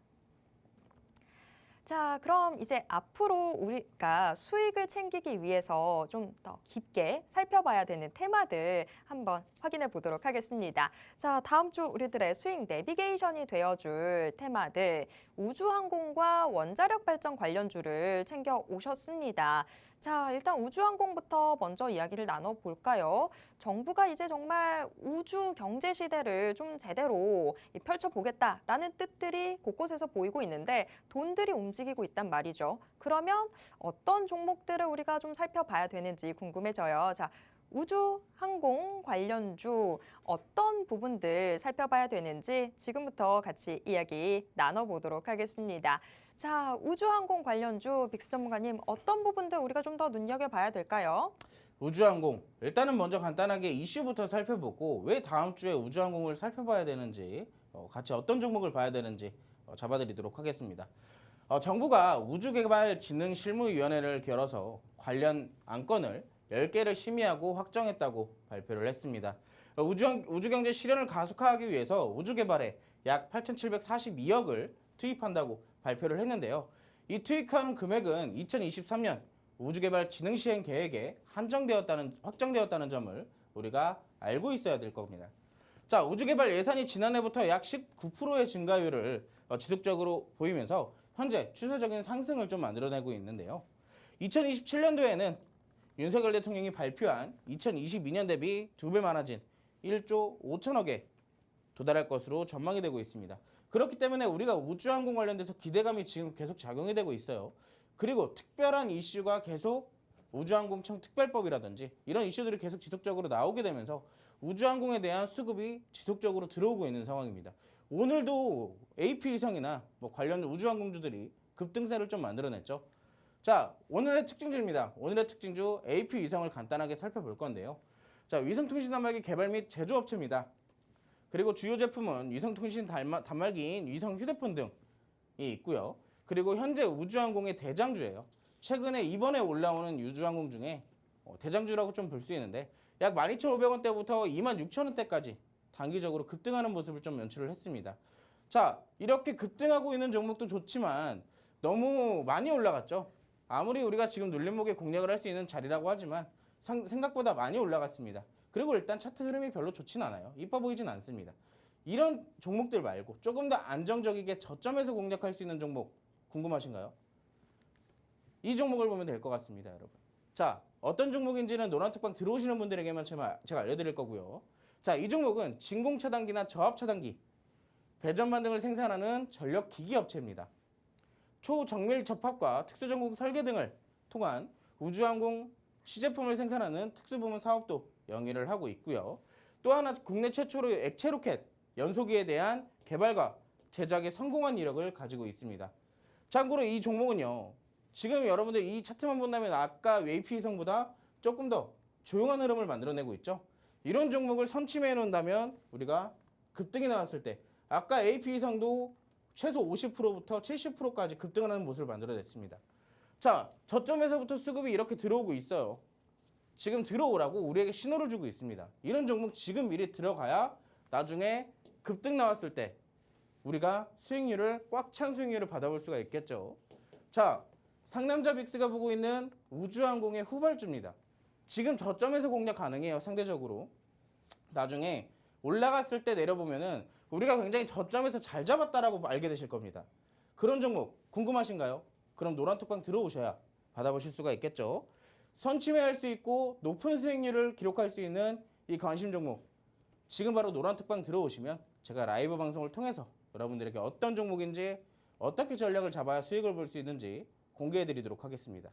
자, 그럼 이제 앞으로 우리가 수익을 챙기기 위해서 좀 더 깊게 살펴봐야 되는 테마들 한번 확인해 보도록 하겠습니다. 자, 다음 주 우리들의 수익 내비게이션이 되어줄 테마들 우주항공과 원자력 발전 관련주를 챙겨 오셨습니다. 자, 일단 우주항공부터 먼저 이야기를 나눠볼까요? 정부가 이제 정말 우주 경제 시대를 좀 제대로 펼쳐보겠다라는 뜻들이 곳곳에서 보이고 있는데 돈들이 움직이고 있단 말이죠. 그러면 어떤 종목들을 우리가 좀 살펴봐야 되는지 궁금해져요. 자, 우주항공 관련주 어떤 부분들 살펴봐야 되는지 지금부터 같이 이야기 나눠보도록 하겠습니다. 자, 우주항공 관련주 빅스 전문가님 어떤 부분들 우리가 좀 더 눈여겨봐야 될까요? 우주항공 일단은 먼저 간단하게 이슈부터 살펴보고 왜 다음 주에 우주항공을 살펴봐야 되는지 같이 어떤 종목을 봐야 되는지 잡아드리도록 하겠습니다. 정부가 우주개발진흥실무위원회를 열어서 관련 안건을 10개를 심의하고 확정했다고 발표를 했습니다. 우주경제 실현을 가속화하기 위해서 우주개발에 약 8,742억을 투입한다고 발표를 했는데요. 이 투입한 금액은 2023년 우주개발진흥시행 계획에 확정되었다는 점을 우리가 알고 있어야 될 겁니다. 자, 우주개발 예산이 지난해부터 약 19%의 증가율을 지속적으로 보이면서 현재 추세적인 상승을 좀 만들어내고 있는데요. 2027년도에는 윤석열 대통령이 발표한 2022년 대비 2배 많아진 1조 5천억에 도달할 것으로 전망이 되고 있습니다. 그렇기 때문에 우리가 우주항공 관련돼서 기대감이 지금 계속 작용이 되고 있어요. 그리고 특별한 이슈가 계속 우주항공청 특별법이라든지 이런 이슈들이 계속 지속적으로 나오게 되면서 우주항공에 대한 수급이 지속적으로 들어오고 있는 상황입니다. 오늘도 AP위성이나 관련 우주항공주들이 급등세를 좀 만들어냈죠. 자, 오늘의 특징주입니다. 오늘의 특징주 AP위성을 간단하게 살펴볼 건데요. 자, 위성통신 단말기 개발 및 제조업체입니다. 그리고 주요 제품은 위성통신 단말기인 위성 휴대폰 등이 있고요. 그리고 현재 우주항공의 대장주예요. 최근에 이번에 올라오는 우주항공 중에 대장주라고 좀 볼 수 있는데 약 12,500원대부터 26,000원대까지 단기적으로 급등하는 모습을 좀 연출을 했습니다. 자, 이렇게 급등하고 있는 종목도 좋지만 너무 많이 올라갔죠. 아무리 우리가 지금 눌림목에 공략을 할 수 있는 자리라고 하지만 생각보다 많이 올라갔습니다. 그리고 일단 차트 흐름이 별로 좋진 않아요. 이뻐 보이진 않습니다. 이런 종목들 말고 조금 더 안정적이게 저점에서 공략할 수 있는 종목 궁금하신가요? 이 종목을 보면 될 것 같습니다, 여러분. 자, 어떤 종목인지는 노란톡방 들어오시는 분들에게만 제가 알려드릴 거고요. 자, 이 종목은 진공차단기나 저압차단기, 배전반 등을 생산하는 전력기기 업체입니다. 초정밀 접합과 특수전공 설계 등을 통한 우주항공 시제품을 생산하는 특수부문 사업도 영위를 하고 있고요. 또 하나 국내 최초로 액체 로켓 연소기에 대한 개발과 제작에 성공한 이력을 가지고 있습니다. 참고로 이 종목은요. 지금 여러분들 이 차트만 본다면 아까 AP위성보다 조금 더 조용한 흐름을 만들어내고 있죠. 이런 종목을 선침해 놓는다면 우리가 급등이 나왔을 때 아까 AP위성도 최소 50%부터 70%까지 급등하는 모습을 만들어냈습니다. 자, 저점에서부터 수급이 이렇게 들어오고 있어요. 지금 들어오라고 우리에게 신호를 주고 있습니다. 이런 종목 지금 미리 들어가야 나중에 급등 나왔을 때 우리가 수익률을 꽉 찬 수익률을 받아볼 수가 있겠죠. 자, 상남자 빅스가 보고 있는 우주항공의 후발주입니다. 지금 저점에서 공략 가능해요. 상대적으로. 나중에 올라갔을 때 내려보면은 우리가 굉장히 저점에서 잘 잡았다라고 알게 되실 겁니다. 그런 종목 궁금하신가요? 그럼 노란톡방 들어오셔야 받아보실 수가 있겠죠. 선취매할 수 있고 높은 수익률을 기록할 수 있는 이 관심 종목, 지금 바로 노란톡방 들어오시면 제가 라이브 방송을 통해서 여러분들에게 어떤 종목인지 어떻게 전략을 잡아야 수익을 볼 수 있는지 공개해드리도록 하겠습니다.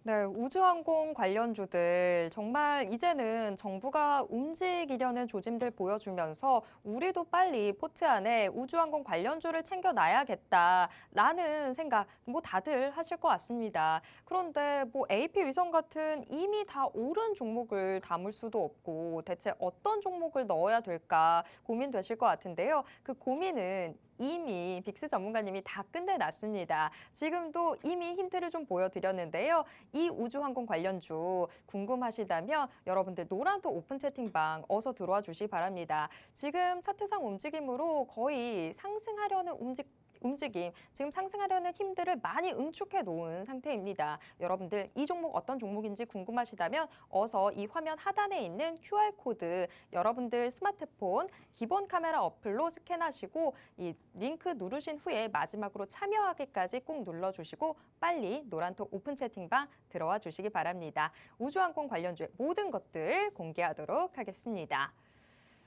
네, 우주항공 관련주들 정말 이제는 정부가 움직이려는 조짐들 보여주면서 우리도 빨리 포트 안에 우주항공 관련주를 챙겨놔야겠다라는 생각 뭐 다들 하실 것 같습니다. 그런데 뭐 AP 위성 같은 이미 다 오른 종목을 담을 수도 없고 대체 어떤 종목을 넣어야 될까 고민되실 것 같은데요. 그 고민은 이미 빅스 전문가님이 다 끝내놨습니다. 지금도 이미 힌트를 좀 보여드렸는데요. 이 우주항공 관련주 궁금하시다면 여러분들 노란톡 오픈 채팅방 어서 들어와 주시기 바랍니다. 지금 차트상 움직임으로 거의 상승하려는 움직임, 지금 상승하려는 힘들을 많이 응축해 놓은 상태입니다. 여러분들 이 종목 어떤 종목인지 궁금하시다면 어서 이 화면 하단에 있는 QR코드 여러분들 스마트폰 기본 카메라 어플로 스캔하시고 이 링크 누르신 후에 마지막으로 참여하기까지 꼭 눌러주시고 빨리 노란톡 오픈 채팅방 들어와 주시기 바랍니다. 우주항공 관련주의 모든 것들 공개하도록 하겠습니다.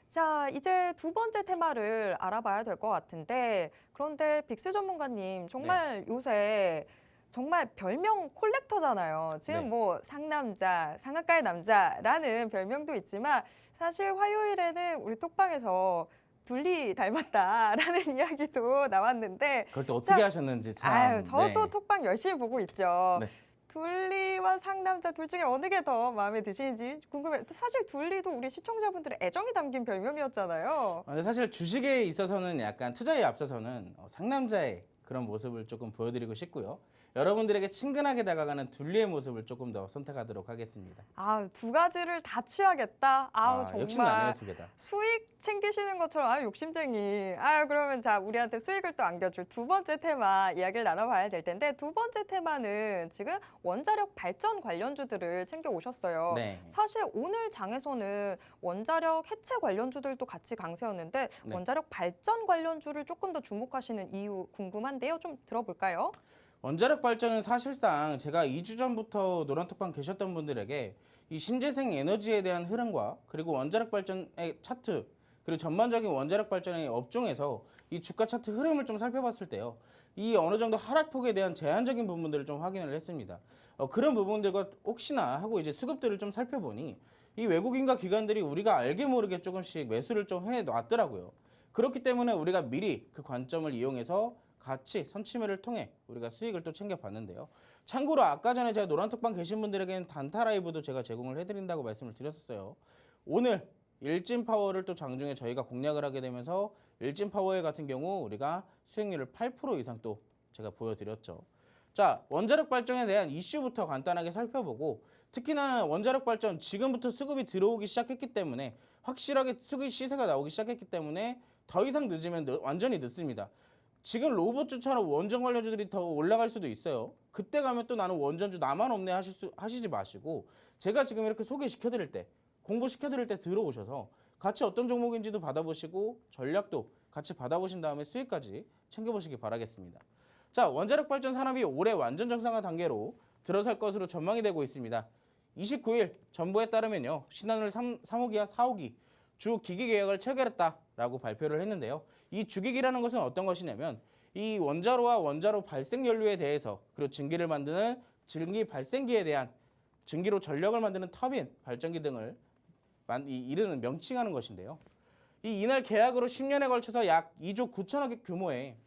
자, 이제 두 번째 테마를 알아봐야 될 것 같은데 그런데 빅스 전문가님 정말 요새 정말 별명 콜렉터잖아요. 지금 네. 뭐 상남자, 상한가의 남자라는 별명도 있지만 사실 화요일에는 우리 톡방에서 둘리 닮았다라는 이야기도 나왔는데 그걸 또 어떻게 하셨는지 참. 아유, 저도 네. 톡방 열심히 보고 있죠. 네. 둘리와 상남자 둘 중에 어느 게 더 마음에 드시는지 궁금해요. 사실 둘리도 우리 시청자분들의 애정이 담긴 별명이었잖아요. 근데 사실 주식에 있어서는 약간 투자에 앞서서는 상남자의 그런 모습을 조금 보여드리고 싶고요. 여러분들에게 친근하게 다가가는 둘리의 모습을 조금 더 선택하도록 하겠습니다. 아, 두 가지를 다 취하겠다. 아우, 정말 역시 나네요, 두 개 다. 수익 챙기시는 것처럼 아유, 욕심쟁이. 아유, 그러면 자, 우리한테 수익을 또 안겨줄 두 번째 테마 이야기를 나눠봐야 될 텐데 두 번째 테마는 지금 원자력 발전 관련주들을 챙겨 오셨어요. 네. 사실 오늘 장에서는 원자력 해체 관련주들도 같이 강세였는데 네. 원자력 발전 관련주를 조금 더 주목하시는 이유 궁금한데요. 좀 들어볼까요? 원자력 발전은 사실상 제가 2주 전부터 노란톡방 계셨던 분들에게 이 신재생 에너지에 대한 흐름과 그리고 원자력 발전의 차트 그리고 전반적인 원자력 발전의 업종에서 이 주가 차트 흐름을 좀 살펴봤을 때요. 이 어느 정도 하락폭에 대한 제한적인 부분들을 좀 확인을 했습니다. 그런 부분들과 혹시나 하고 이제 수급들을 좀 살펴보니 이 외국인과 기관들이 우리가 알게 모르게 조금씩 매수를 좀 해놨더라고요. 그렇기 때문에 우리가 미리 그 관점을 이용해서 같이 선취매를 통해 우리가 수익을 또 챙겨봤는데요. 참고로 아까 전에 제가 노란톡방 계신 분들에게는 단타 라이브도 제가 제공을 해드린다고 말씀을 드렸었어요. 오늘 일진파워를 또 장중에 저희가 공략을 하게 되면서 일진파워의 같은 경우 우리가 수익률을 8% 이상 또 제가 보여드렸죠. 자, 원자력 발전에 대한 이슈부터 간단하게 살펴보고 특히나 원자력 발전 지금부터 수급이 들어오기 시작했기 때문에 확실하게 수급 시세가 나오기 시작했기 때문에 더 이상 늦으면 완전히 늦습니다. 지금 로봇주처럼 원전 관련주들이 더 올라갈 수도 있어요. 그때 가면 또 나는 원전주 나만 없네 하시지 마시고 제가 지금 이렇게 소개시켜드릴 때 공부시켜드릴 때 들어오셔서 같이 어떤 종목인지도 받아보시고 전략도 같이 받아보신 다음에 수익까지 챙겨보시기 바라겠습니다. 자, 원자력 발전 산업이 올해 완전 정상화 단계로 들어설 것으로 전망이 되고 있습니다. 29일 정부에 따르면요. 신한울 3호기와 4호기 주 기기 계약을 체결했다라고 발표를 했는데요. 이 주기기라는 것은 어떤 것이냐면 이 원자로와 원자로 발생 연료에 대해서 그리고 증기를 만드는 증기 발생기에 대한 증기로 전력을 만드는 터빈, 발전기 등을 이르는 명칭하는 것인데요. 이날 계약으로 10년에 걸쳐서 약 2조 9천억 규모의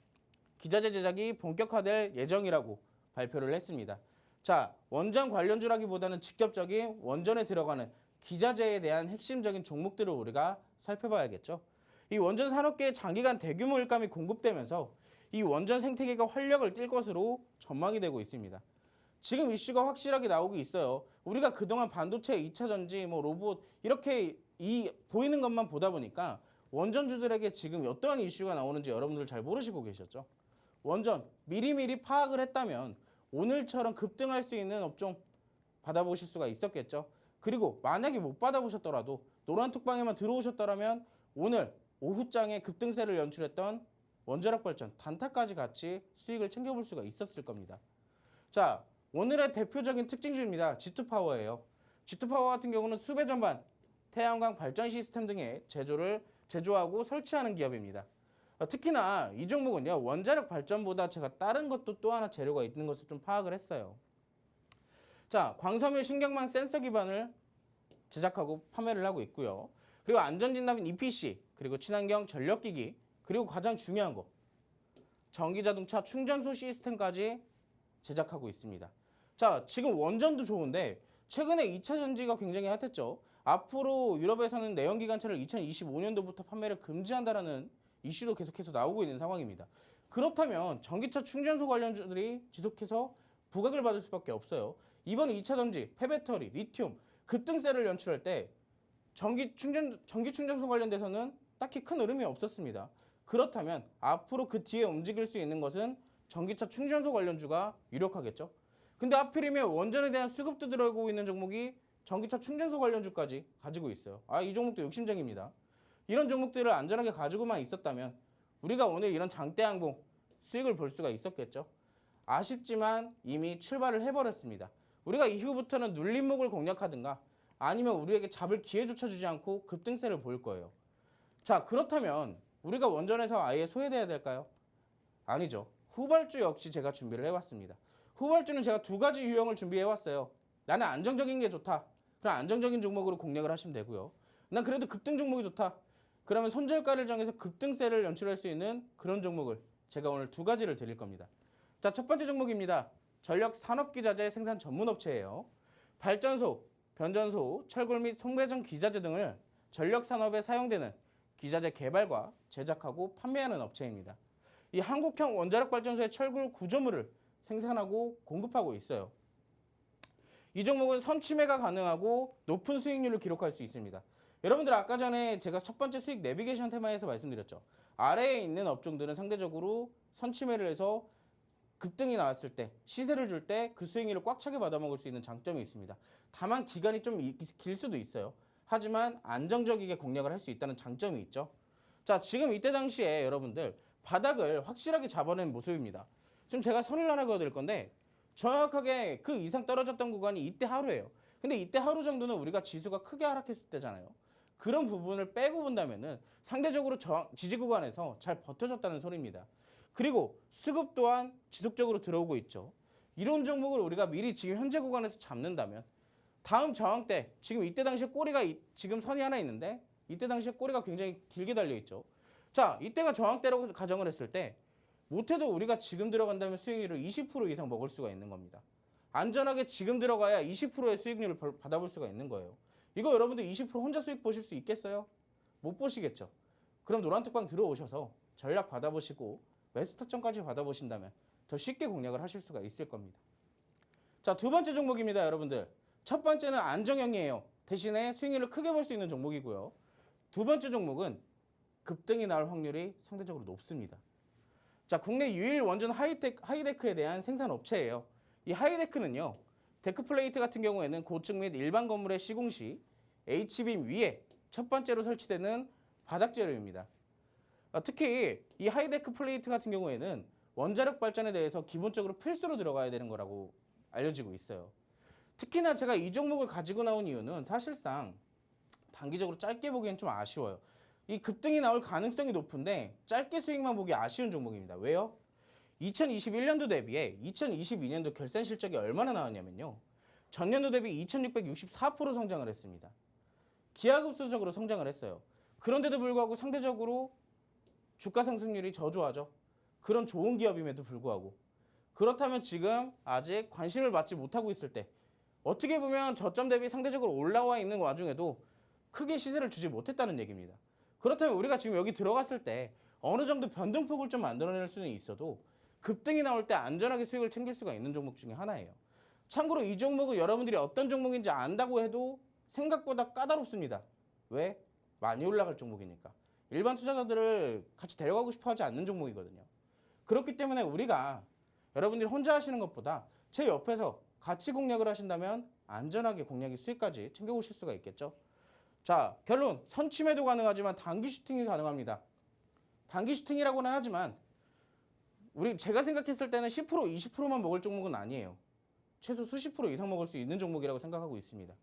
기자재 제작이 본격화될 예정이라고 발표를 했습니다. 자, 원전 관련주라기보다는 직접적인 원전에 들어가는 기자재에 대한 핵심적인 종목들을 우리가 살펴봐야겠죠. 이 원전 산업계에 장기간 대규모 일감이 공급되면서 이 원전 생태계가 활력을 띨 것으로 전망이 되고 있습니다. 지금 이슈가 확실하게 나오고 있어요. 우리가 그동안 반도체, 2차 전지, 로봇 이렇게 보이는 것만 보다 보니까 원전주들에게 지금 어떠한 이슈가 나오는지 여러분들 잘 모르시고 계셨죠. 원전 미리미리 파악을 했다면 오늘처럼 급등할 수 있는 업종 받아보실 수가 있었겠죠. 그리고 만약에 못 받아보셨더라도 노란톡방에만 들어오셨더라면 오늘 오후장에 급등세를 연출했던 원자력발전 단타까지 같이 수익을 챙겨볼 수가 있었을 겁니다. 자, 오늘의 대표적인 특징주입니다. G2파워예요. G2파워 같은 경우는 수배 전반, 태양광 발전 시스템 등의 제조하고 설치하는 기업입니다. 특히나 이 종목은요, 원자력 발전보다 제가 다른 것도 또 하나 재료가 있는 것을 좀 파악을 했어요. 자, 광섬유 신경망 센서 기반을 제작하고 판매를 하고 있고요. 그리고 안전진단인 EPC, 그리고 친환경 전력기기, 그리고 가장 중요한 거 전기자동차 충전소 시스템까지 제작하고 있습니다. 자, 지금 원전도 좋은데 최근에 2차 전지가 굉장히 핫했죠. 앞으로 유럽에서는 내연기관차를 2025년도부터 판매를 금지한다라는 이슈도 계속해서 나오고 있는 상황입니다. 그렇다면 전기차 충전소 관련주들이 지속해서 부각을 받을 수밖에 없어요. 이번 2차 전지, 폐배터리, 리튬 급등세를 연출할 때 전기 충전소 관련돼서는 딱히 큰 흐름이 없었습니다. 그렇다면 앞으로 그 뒤에 움직일 수 있는 것은 전기차 충전소 관련주가 유력하겠죠. 근데 하필이면 원전에 대한 수급도 들어오고 있는 종목이 전기차 충전소 관련주까지 가지고 있어요. 이 종목도 욕심쟁입니다. 이런 종목들을 안전하게 가지고만 있었다면 우리가 오늘 이런 장대항공 수익을 볼 수가 있었겠죠. 아쉽지만 이미 출발을 해버렸습니다. 우리가 이후부터는 눌림목을 공략하든가 아니면 우리에게 잡을 기회조차 주지 않고 급등세를 보일 거예요. 자, 그렇다면 우리가 원전에서 아예 소외돼야 될까요? 아니죠. 후발주 역시 제가 준비를 해왔습니다. 후발주는 제가 두 가지 유형을 준비해왔어요. 나는 안정적인 게 좋다. 그럼 안정적인 종목으로 공략을 하시면 되고요. 난 그래도 급등 종목이 좋다. 그러면 손절가를 정해서 급등세를 연출할 수 있는 그런 종목을 제가 오늘 두 가지를 드릴 겁니다. 자, 첫 번째 종목입니다. 전력 산업기자재 생산 전문업체예요. 발전소, 변전소, 철골 및 송배전 기자재 등을 전력 산업에 사용되는 기자재 개발과 제작하고 판매하는 업체입니다. 이 한국형 원자력 발전소의 철골 구조물을 생산하고 공급하고 있어요. 이 종목은 선취매가 가능하고 높은 수익률을 기록할 수 있습니다. 여러분들 아까 전에 제가 첫 번째 수익 내비게이션 테마에서 말씀드렸죠. 아래에 있는 업종들은 상대적으로 선취매를 해서 급등이 나왔을 때 시세를 줄 때 그 수익률을 꽉 차게 받아먹을 수 있는 장점이 있습니다. 다만 기간이 좀 길 수도 있어요. 하지만 안정적이게 공략을 할 수 있다는 장점이 있죠. 자, 지금 이때 당시에 여러분들 바닥을 확실하게 잡아낸 모습입니다. 지금 제가 선을 하나 그어드릴 건데 정확하게 그 이상 떨어졌던 구간이 이때 하루예요. 근데 이때 하루 정도는 우리가 지수가 크게 하락했을 때잖아요. 그런 부분을 빼고 본다면은 상대적으로 지지 구간에서 잘 버텨줬다는 소리입니다. 그리고 수급 또한 지속적으로 들어오고 있죠. 이런 종목을 우리가 미리 지금 현재 구간에서 잡는다면 다음 저항 때 지금 이때 당시에 꼬리가 지금 선이 하나 있는데 이때 당시에 꼬리가 굉장히 길게 달려 있죠. 자, 이때가 저항대라고 가정을 했을 때 못해도 우리가 지금 들어간다면 수익률을 20% 이상 먹을 수가 있는 겁니다. 안전하게 지금 들어가야 20%의 수익률을 받아볼 수가 있는 거예요. 이거 여러분들 20% 혼자 수익 보실 수 있겠어요? 못 보시겠죠. 그럼 노란톡방 들어오셔서 전략 받아보시고 매수 타점까지 받아보신다면 더 쉽게 공략을 하실 수가 있을 겁니다. 자, 두 번째 종목입니다, 여러분들. 첫 번째는 안정형이에요. 대신에 수익률을 크게 볼 수 있는 종목이고요. 두 번째 종목은 급등이 나올 확률이 상대적으로 높습니다. 자, 국내 유일 원전 하이데크에 대한 생산 업체예요. 이 하이데크는요, 데크플레이트 같은 경우에는 고층 및 일반 건물의 시공 시 H빔 위에 첫 번째로 설치되는 바닥 재료입니다. 특히 이 하이데크 플레이트 같은 경우에는 원자력 발전에 대해서 기본적으로 필수로 들어가야 되는 거라고 알려지고 있어요. 특히나 제가 이 종목을 가지고 나온 이유는 사실상 단기적으로 짧게 보기엔 좀 아쉬워요. 이 급등이 나올 가능성이 높은데 짧게 수익만 보기 아쉬운 종목입니다. 왜요? 2021년도 대비해 2022년도 결산 실적이 얼마나 나왔냐면요. 전년도 대비 2664% 성장을 했습니다. 기하급수적으로 성장을 했어요. 그런데도 불구하고 상대적으로 주가 상승률이 저조하죠. 그런 좋은 기업임에도 불구하고. 그렇다면 지금 아직 관심을 받지 못하고 있을 때 어떻게 보면 저점 대비 상대적으로 올라와 있는 와중에도 크게 시세를 주지 못했다는 얘기입니다. 그렇다면 우리가 지금 여기 들어갔을 때 어느 정도 변동폭을 좀 만들어낼 수는 있어도 급등이 나올 때 안전하게 수익을 챙길 수가 있는 종목 중에 하나예요. 참고로 이 종목은 여러분들이 어떤 종목인지 안다고 해도 생각보다 까다롭습니다. 왜? 많이 올라갈 종목이니까. 일반 투자자들을 같이 데려가고 싶어 하지 않는 종목이거든요. 그렇기 때문에 우리가 여러분들이 혼자 하시는 것보다 제 옆에서 같이 공략을 하신다면 안전하게 공략의 수익까지 챙겨오실 수가 있겠죠. 자, 결론. 선침해도 가능하지만 단기 슈팅이 가능합니다. 단기 슈팅이라고는 하지만 제가 생각했을 때는 10% 20%만 먹을 종목은 아니에요. 최소 수십 프로 이상 먹을 수 있는 종목이라고 생각하고 있습니다.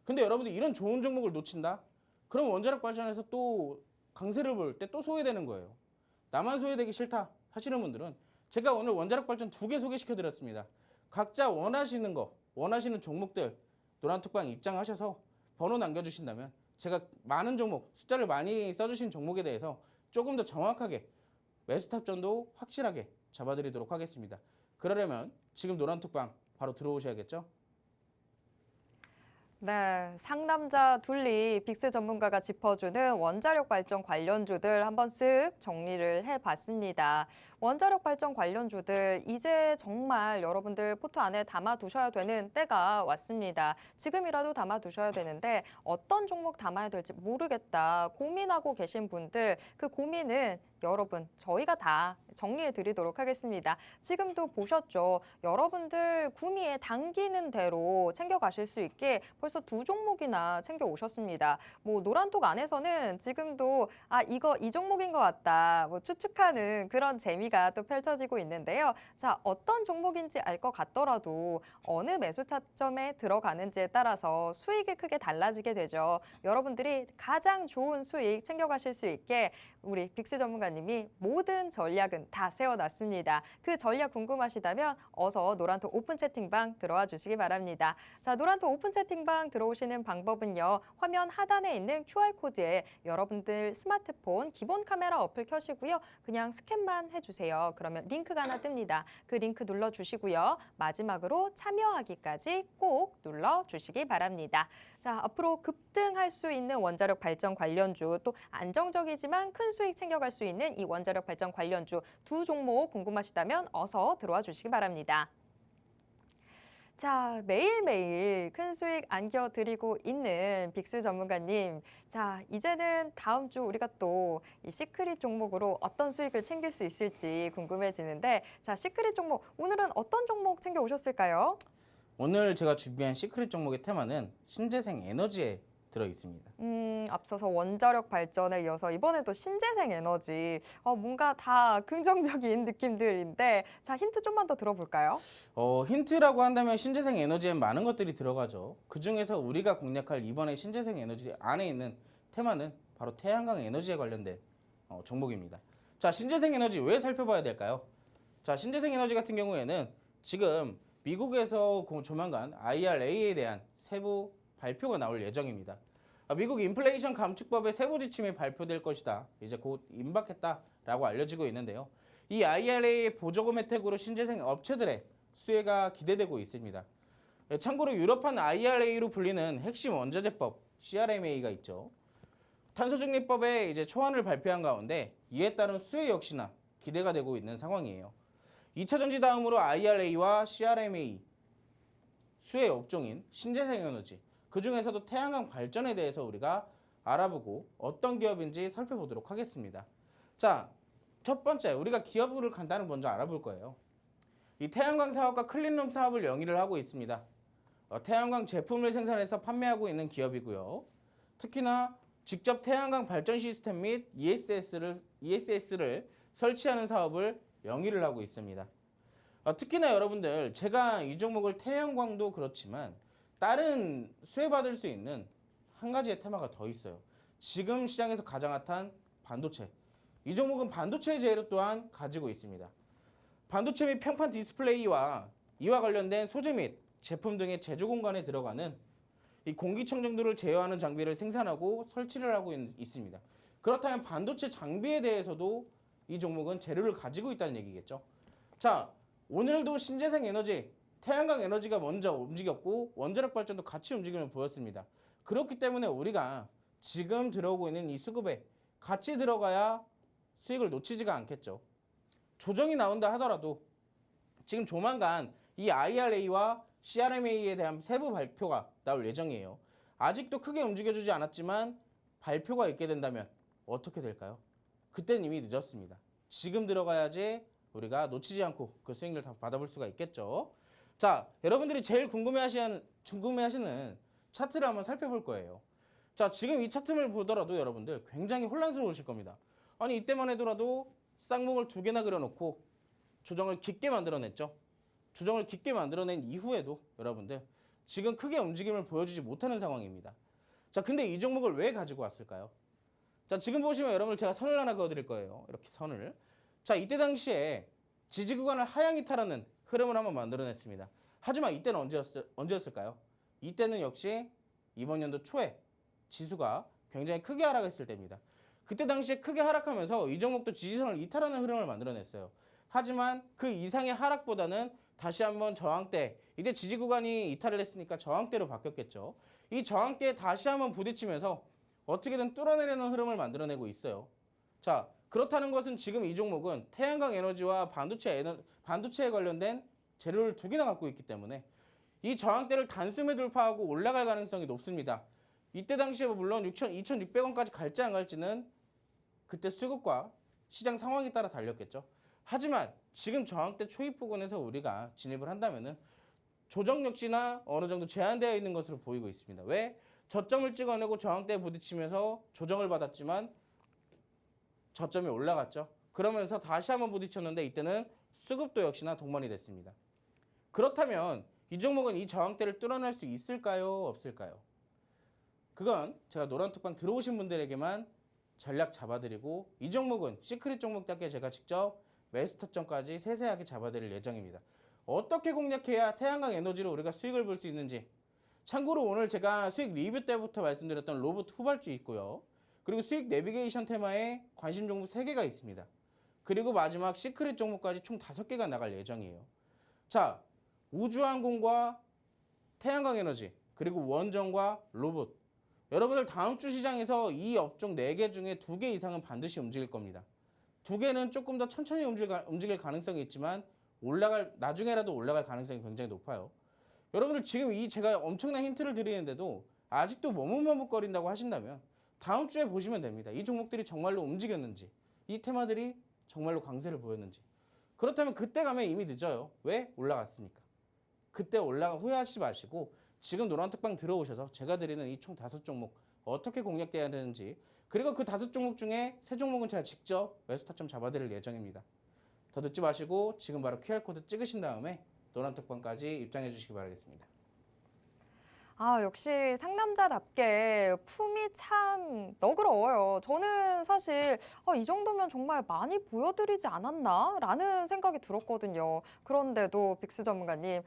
근데 여러분들 이런 좋은 종목을 놓친다? 그럼 원자력 발전에서 또 강세를 볼 때 또 소외되는 거예요. 나만 소외되기 싫다 하시는 분들은 제가 오늘 원자력 발전 2개 소개시켜 드렸습니다. 각자 원하시는 거, 원하시는 종목들 노란톡방 입장하셔서 번호 남겨주신다면 제가 많은 종목, 숫자를 많이 써주신 종목에 대해서 조금 더 정확하게 매수 탑전도 확실하게 잡아드리도록 하겠습니다. 그러려면 지금 노란톡방 바로 들어오셔야겠죠? 네, 상남자 둘리 빅스 전문가가 짚어주는 원자력 발전 관련주들 한번 쓱 정리를 해봤습니다. 원자력 발전 관련주들 이제 정말 여러분들 포트 안에 담아두셔야 되는 때가 왔습니다. 지금이라도 담아두셔야 되는데 어떤 종목 담아야 될지 모르겠다 고민하고 계신 분들 그 고민은 여러분 저희가 다 정리해 드리도록 하겠습니다. 지금도 보셨죠? 여러분들 구미에 당기는 대로 챙겨가실 수 있게 벌써 2종목이나 챙겨 오셨습니다. 뭐 노란톡 안에서는 지금도 이거 이 종목인 것 같다 뭐 추측하는 그런 재미가 또 펼쳐지고 있는데요. 자, 어떤 종목인지 알 것 같더라도 어느 매수 타점에 들어가는지에 따라서 수익이 크게 달라지게 되죠. 여러분들이 가장 좋은 수익 챙겨가실 수 있게 우리 빅스 전문가님이 모든 전략은 다 세워놨습니다. 그 전략 궁금하시다면 어서 노란톡 오픈 채팅방 들어와 주시기 바랍니다. 자, 노란톡 오픈 채팅방 들어오시는 방법은요. 화면 하단에 있는 QR코드에 여러분들 스마트폰 기본 카메라 어플 켜시고요. 그냥 스캔만 해주세요. 그러면 링크가 하나 뜹니다. 그 링크 눌러주시고요. 마지막으로 참여하기까지 꼭 눌러주시기 바랍니다. 자, 앞으로 급등할 수 있는 원자력 발전 관련주 또 안정적이지만 큰 수익 챙겨갈 수 있는 이 원자력 발전 관련주 2종목 궁금하시다면 어서 들어와 주시기 바랍니다. 자, 매일매일 큰 수익 안겨드리고 있는 빅스 전문가님. 자, 이제는 다음 주 우리가 또 이 시크릿 종목으로 어떤 수익을 챙길 수 있을지 궁금해지는데 자, 시크릿 종목 오늘은 어떤 종목 챙겨 오셨을까요? 오늘 제가 준비한 시크릿 종목의 테마는 신재생 에너지에 들어 있습니다. 앞서서 원자력 발전에 이어서 이번에도 신재생 에너지 뭔가 다 긍정적인 느낌들인데 자, 힌트 좀만 더 들어볼까요? 힌트라고 한다면 신재생 에너지엔 많은 것들이 들어가죠. 그중에서 우리가 공략할 이번에 신재생 에너지 안에 있는 테마는 바로 태양광 에너지에 관련된 종목입니다. 자, 신재생 에너지 왜 살펴봐야 될까요? 자, 신재생 에너지 같은 경우에는 지금 미국에서 조만간 IRA에 대한 세부 발표가 나올 예정입니다. 미국 인플레이션 감축법의 세부 지침이 발표될 것이다. 이제 곧 임박했다라고 알려지고 있는데요. 이 IRA 보조금 혜택으로 신재생 업체들의 수혜가 기대되고 있습니다. 참고로 유럽판 IRA로 불리는 핵심 원자재법 CRMA가 있죠. 탄소중립법에 이제 초안을 발표한 가운데 이에 따른 수혜 역시나 기대가 되고 있는 상황이에요. 2차 전지 다음으로 IRA와 CRMA 수혜 업종인 신재생 에너지 그 중에서도 태양광 발전에 대해서 우리가 알아보고 어떤 기업인지 살펴보도록 하겠습니다. 자, 첫 번째 우리가 기업을 간단히 먼저 알아볼 거예요. 이 태양광 사업과 클린룸 사업을 영위를 하고 있습니다. 태양광 제품을 생산해서 판매하고 있는 기업이고요. 특히나 직접 태양광 발전 시스템 및 ESS를 설치하는 사업을 영위를 하고 있습니다. 특히나 여러분들 제가 이 종목을 태양광도 그렇지만 다른 수혜받을 수 있는 한 가지의 테마가 더 있어요. 지금 시장에서 가장 핫한 반도체. 이 종목은 반도체 재료 또한 가지고 있습니다. 반도체 및 평판 디스플레이와 이와 관련된 소재 및 제품 등의 제조 공간에 들어가는 이 공기청정도를 제어하는 장비를 생산하고 설치를 하고 있습니다. 그렇다면 반도체 장비에 대해서도 이 종목은 재료를 가지고 있다는 얘기겠죠. 자, 오늘도 신재생 에너지, 태양광 에너지가 먼저 움직였고 원자력 발전도 같이 움직임을 보였습니다. 그렇기 때문에 우리가 지금 들어오고 있는 이 수급에 같이 들어가야 수익을 놓치지가 않겠죠. 조정이 나온다 하더라도 지금 조만간 이 IRA와 CRMA에 대한 세부 발표가 나올 예정이에요. 아직도 크게 움직여주지 않았지만 발표가 있게 된다면 어떻게 될까요? 그때는 이미 늦었습니다. 지금 들어가야지 우리가 놓치지 않고 그 수익을 다 받아볼 수가 있겠죠. 자, 여러분들이 제일 궁금해하시는 차트를 한번 살펴볼 거예요. 자, 지금 이 차트를 보더라도 여러분들 굉장히 혼란스러우실 겁니다. 아니 이때만 해도라도 쌍봉을 2개나 그려놓고 조정을 깊게 만들어냈죠. 조정을 깊게 만들어낸 이후에도 여러분들 지금 크게 움직임을 보여주지 못하는 상황입니다. 자, 근데 이 종목을 왜 가지고 왔을까요? 자, 지금 보시면 여러분들 제가 선을 하나 그어드릴 거예요. 이렇게 선을. 자, 이때 당시에 지지 구간을 하향 이탈하는 흐름을 한번 만들어냈습니다. 하지만 이때는 언제였을까요? 이때는 역시 이번 연도 초에 지수가 굉장히 크게 하락했을 때입니다. 그때 당시에 크게 하락하면서 이 종목도 지지선을 이탈하는 흐름을 만들어냈어요. 하지만 그 이상의 하락보다는 다시 한번 저항대, 이제 지지 구간이 이탈을 했으니까 저항대로 바뀌었겠죠. 이 저항대에 다시 한번 부딪히면서 어떻게든 뚫어내려는 흐름을 만들어내고 있어요. 자, 그렇다는 것은 지금 이 종목은 태양광 에너지와 반도체에 관련된 재료를 2개나 갖고 있기 때문에 이 저항대를 단숨에 돌파하고 올라갈 가능성이 높습니다. 이때 당시에 물론 2,600원까지 갈지 안 갈지는 그때 수급과 시장 상황에 따라 달렸겠죠. 하지만 지금 저항대 초입 부근에서 우리가 진입을 한다면은 조정 역시나 어느 정도 제한되어 있는 것으로 보이고 있습니다. 왜? 저점을 찍어내고 저항대에 부딪히면서 조정을 받았지만 저점이 올라갔죠. 그러면서 다시 한번 부딪혔는데 이때는 수급도 역시나 동반이 됐습니다. 그렇다면 이 종목은 이 저항대를 뚫어낼 수 있을까요? 없을까요? 그건 제가 노란톡방 들어오신 분들에게만 전략 잡아드리고 이 종목은 시크릿 종목답게 제가 직접 매수 타점까지 세세하게 잡아드릴 예정입니다. 어떻게 공략해야 태양광 에너지로 우리가 수익을 볼 수 있는지, 참고로 오늘 제가 수익 리뷰 때부터 말씀드렸던 로봇 후발주 있고요. 그리고 수익 내비게이션 테마에 관심 종목 3개가 있습니다. 그리고 마지막 시크릿 종목까지 총 5개가 나갈 예정이에요. 자, 우주항공과 태양광 에너지, 그리고 원전과 로봇. 여러분들 다음 주 시장에서 이 업종 4개 중에 2개 이상은 반드시 움직일 겁니다. 2개는 조금 더 천천히 움직일 가능성이 있지만 나중에라도 올라갈 가능성이 굉장히 높아요. 여러분들 지금 제가 엄청난 힌트를 드리는데도 아직도 머뭇머뭇거린다고 하신다면 다음 주에 보시면 됩니다. 이 종목들이 정말로 움직였는지, 이 테마들이 정말로 강세를 보였는지. 그렇다면 그때 가면 이미 늦어요. 왜? 올라갔으니까. 그때 후회하지 마시고 지금 노란톡방 들어오셔서 제가 드리는 이 총 5종목 어떻게 공략돼야 되는지, 그리고 그 5종목 중에 3종목은 제가 직접 매수 타점 잡아드릴 예정입니다. 더 듣지 마시고 지금 바로 QR코드 찍으신 다음에 노란톡방까지 입장해 주시기 바라겠습니다. 아, 역시 상남자답게 품이 참 너그러워요. 저는 사실 이 정도면 정말 많이 보여드리지 않았나라는 생각이 들었거든요. 그런데도 빅스 전문가님,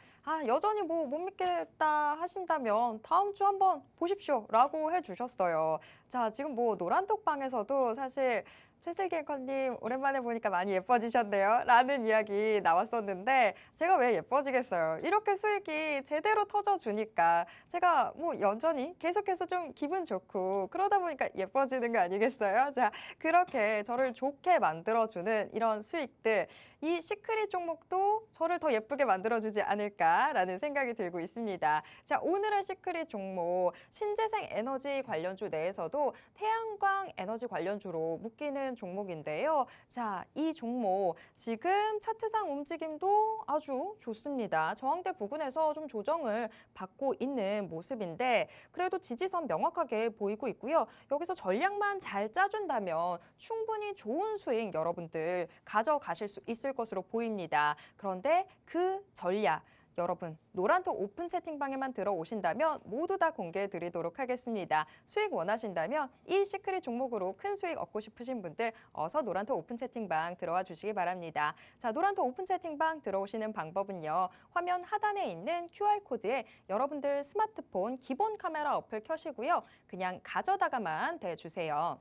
여전히 못 믿겠다 하신다면 다음 주 한번 보십시오라고 해주셨어요. 자, 지금 노란톡방에서도 사실 최슬기 앵커님 오랜만에 보니까 많이 예뻐지셨네요 라는 이야기 나왔었는데 제가 왜 예뻐지겠어요. 이렇게 수익이 제대로 터져주니까 제가 여전히 계속해서 좀 기분 좋고 그러다 보니까 예뻐지는 거 아니겠어요? 자, 그렇게 저를 좋게 만들어주는 이런 수익들, 이 시크릿 종목도 저를 더 예쁘게 만들어주지 않을까라는 생각이 들고 있습니다. 자, 오늘의 시크릿 종목 신재생 에너지 관련주 내에서도 태양광 에너지 관련주로 묶이는 종목인데요. 자, 이 종목 지금 차트상 움직임도 아주 좋습니다. 저항대 부근에서 좀 조정을 받고 있는 모습인데 그래도 지지선 명확하게 보이고 있고요. 여기서 전략만 잘 짜준다면 충분히 좋은 수익 여러분들 가져가실 수 있을 것으로 보입니다. 그런데 그 전략 여러분 노란톡 오픈 채팅방에만 들어오신다면 모두 다 공개해 드리도록 하겠습니다. 수익 원하신다면 이 시크릿 종목으로 큰 수익 얻고 싶으신 분들 어서 노란톡 오픈 채팅방 들어와 주시기 바랍니다. 자, 노란톡 오픈 채팅방 들어오시는 방법은요. 화면 하단에 있는 QR코드에 여러분들 스마트폰 기본 카메라 어플 켜시고요. 그냥 가져다가만 대주세요.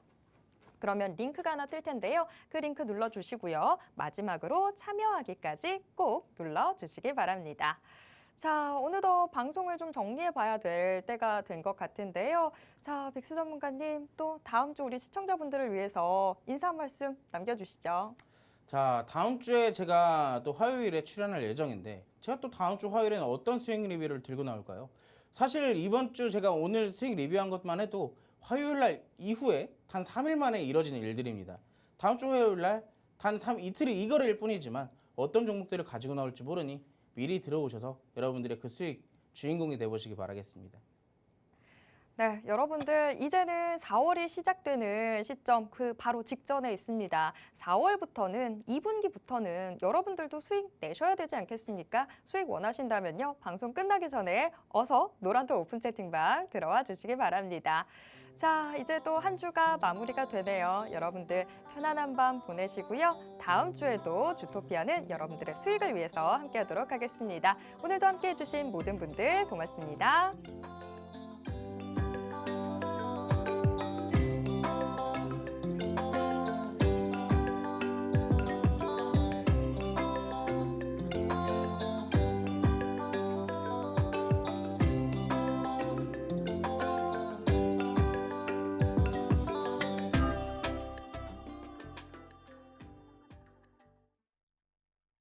그러면 링크가 하나 뜰 텐데요. 그 링크 눌러주시고요. 마지막으로 참여하기까지 꼭 눌러주시기 바랍니다. 자, 어느덧 방송을 좀 정리해 봐야 될 때가 된 것 같은데요. 자, 빅스 전문가님 또 다음 주 우리 시청자분들을 위해서 인사 한 말씀 남겨주시죠. 자, 다음 주에 제가 또 화요일에 출연할 예정인데 제가 또 다음 주 화요일에는 어떤 수익 리뷰를 들고 나올까요? 사실 이번 주 제가 오늘 수익 리뷰한 것만 해도 화요일 날 이후에 단 3일 만에 이뤄지는 일들입니다. 다음 주 화요일 날 단 이틀이 이거일 뿐이지만 어떤 종목들을 가지고 나올지 모르니 미리 들어오셔서 여러분들의 그 수익 주인공이 되보시기 바라겠습니다. 네, 여러분들 이제는 4월이 시작되는 시점 그 바로 직전에 있습니다. 4월부터는 2분기부터는 여러분들도 수익 내셔야 되지 않겠습니까? 수익 원하신다면요. 방송 끝나기 전에 어서 노란톡 오픈 채팅방 들어와 주시기 바랍니다. 자, 이제 또 한 주가 마무리가 되네요. 여러분들 편안한 밤 보내시고요. 다음 주에도 주토피아는 여러분들의 수익을 위해서 함께하도록 하겠습니다. 오늘도 함께해 주신 모든 분들 고맙습니다.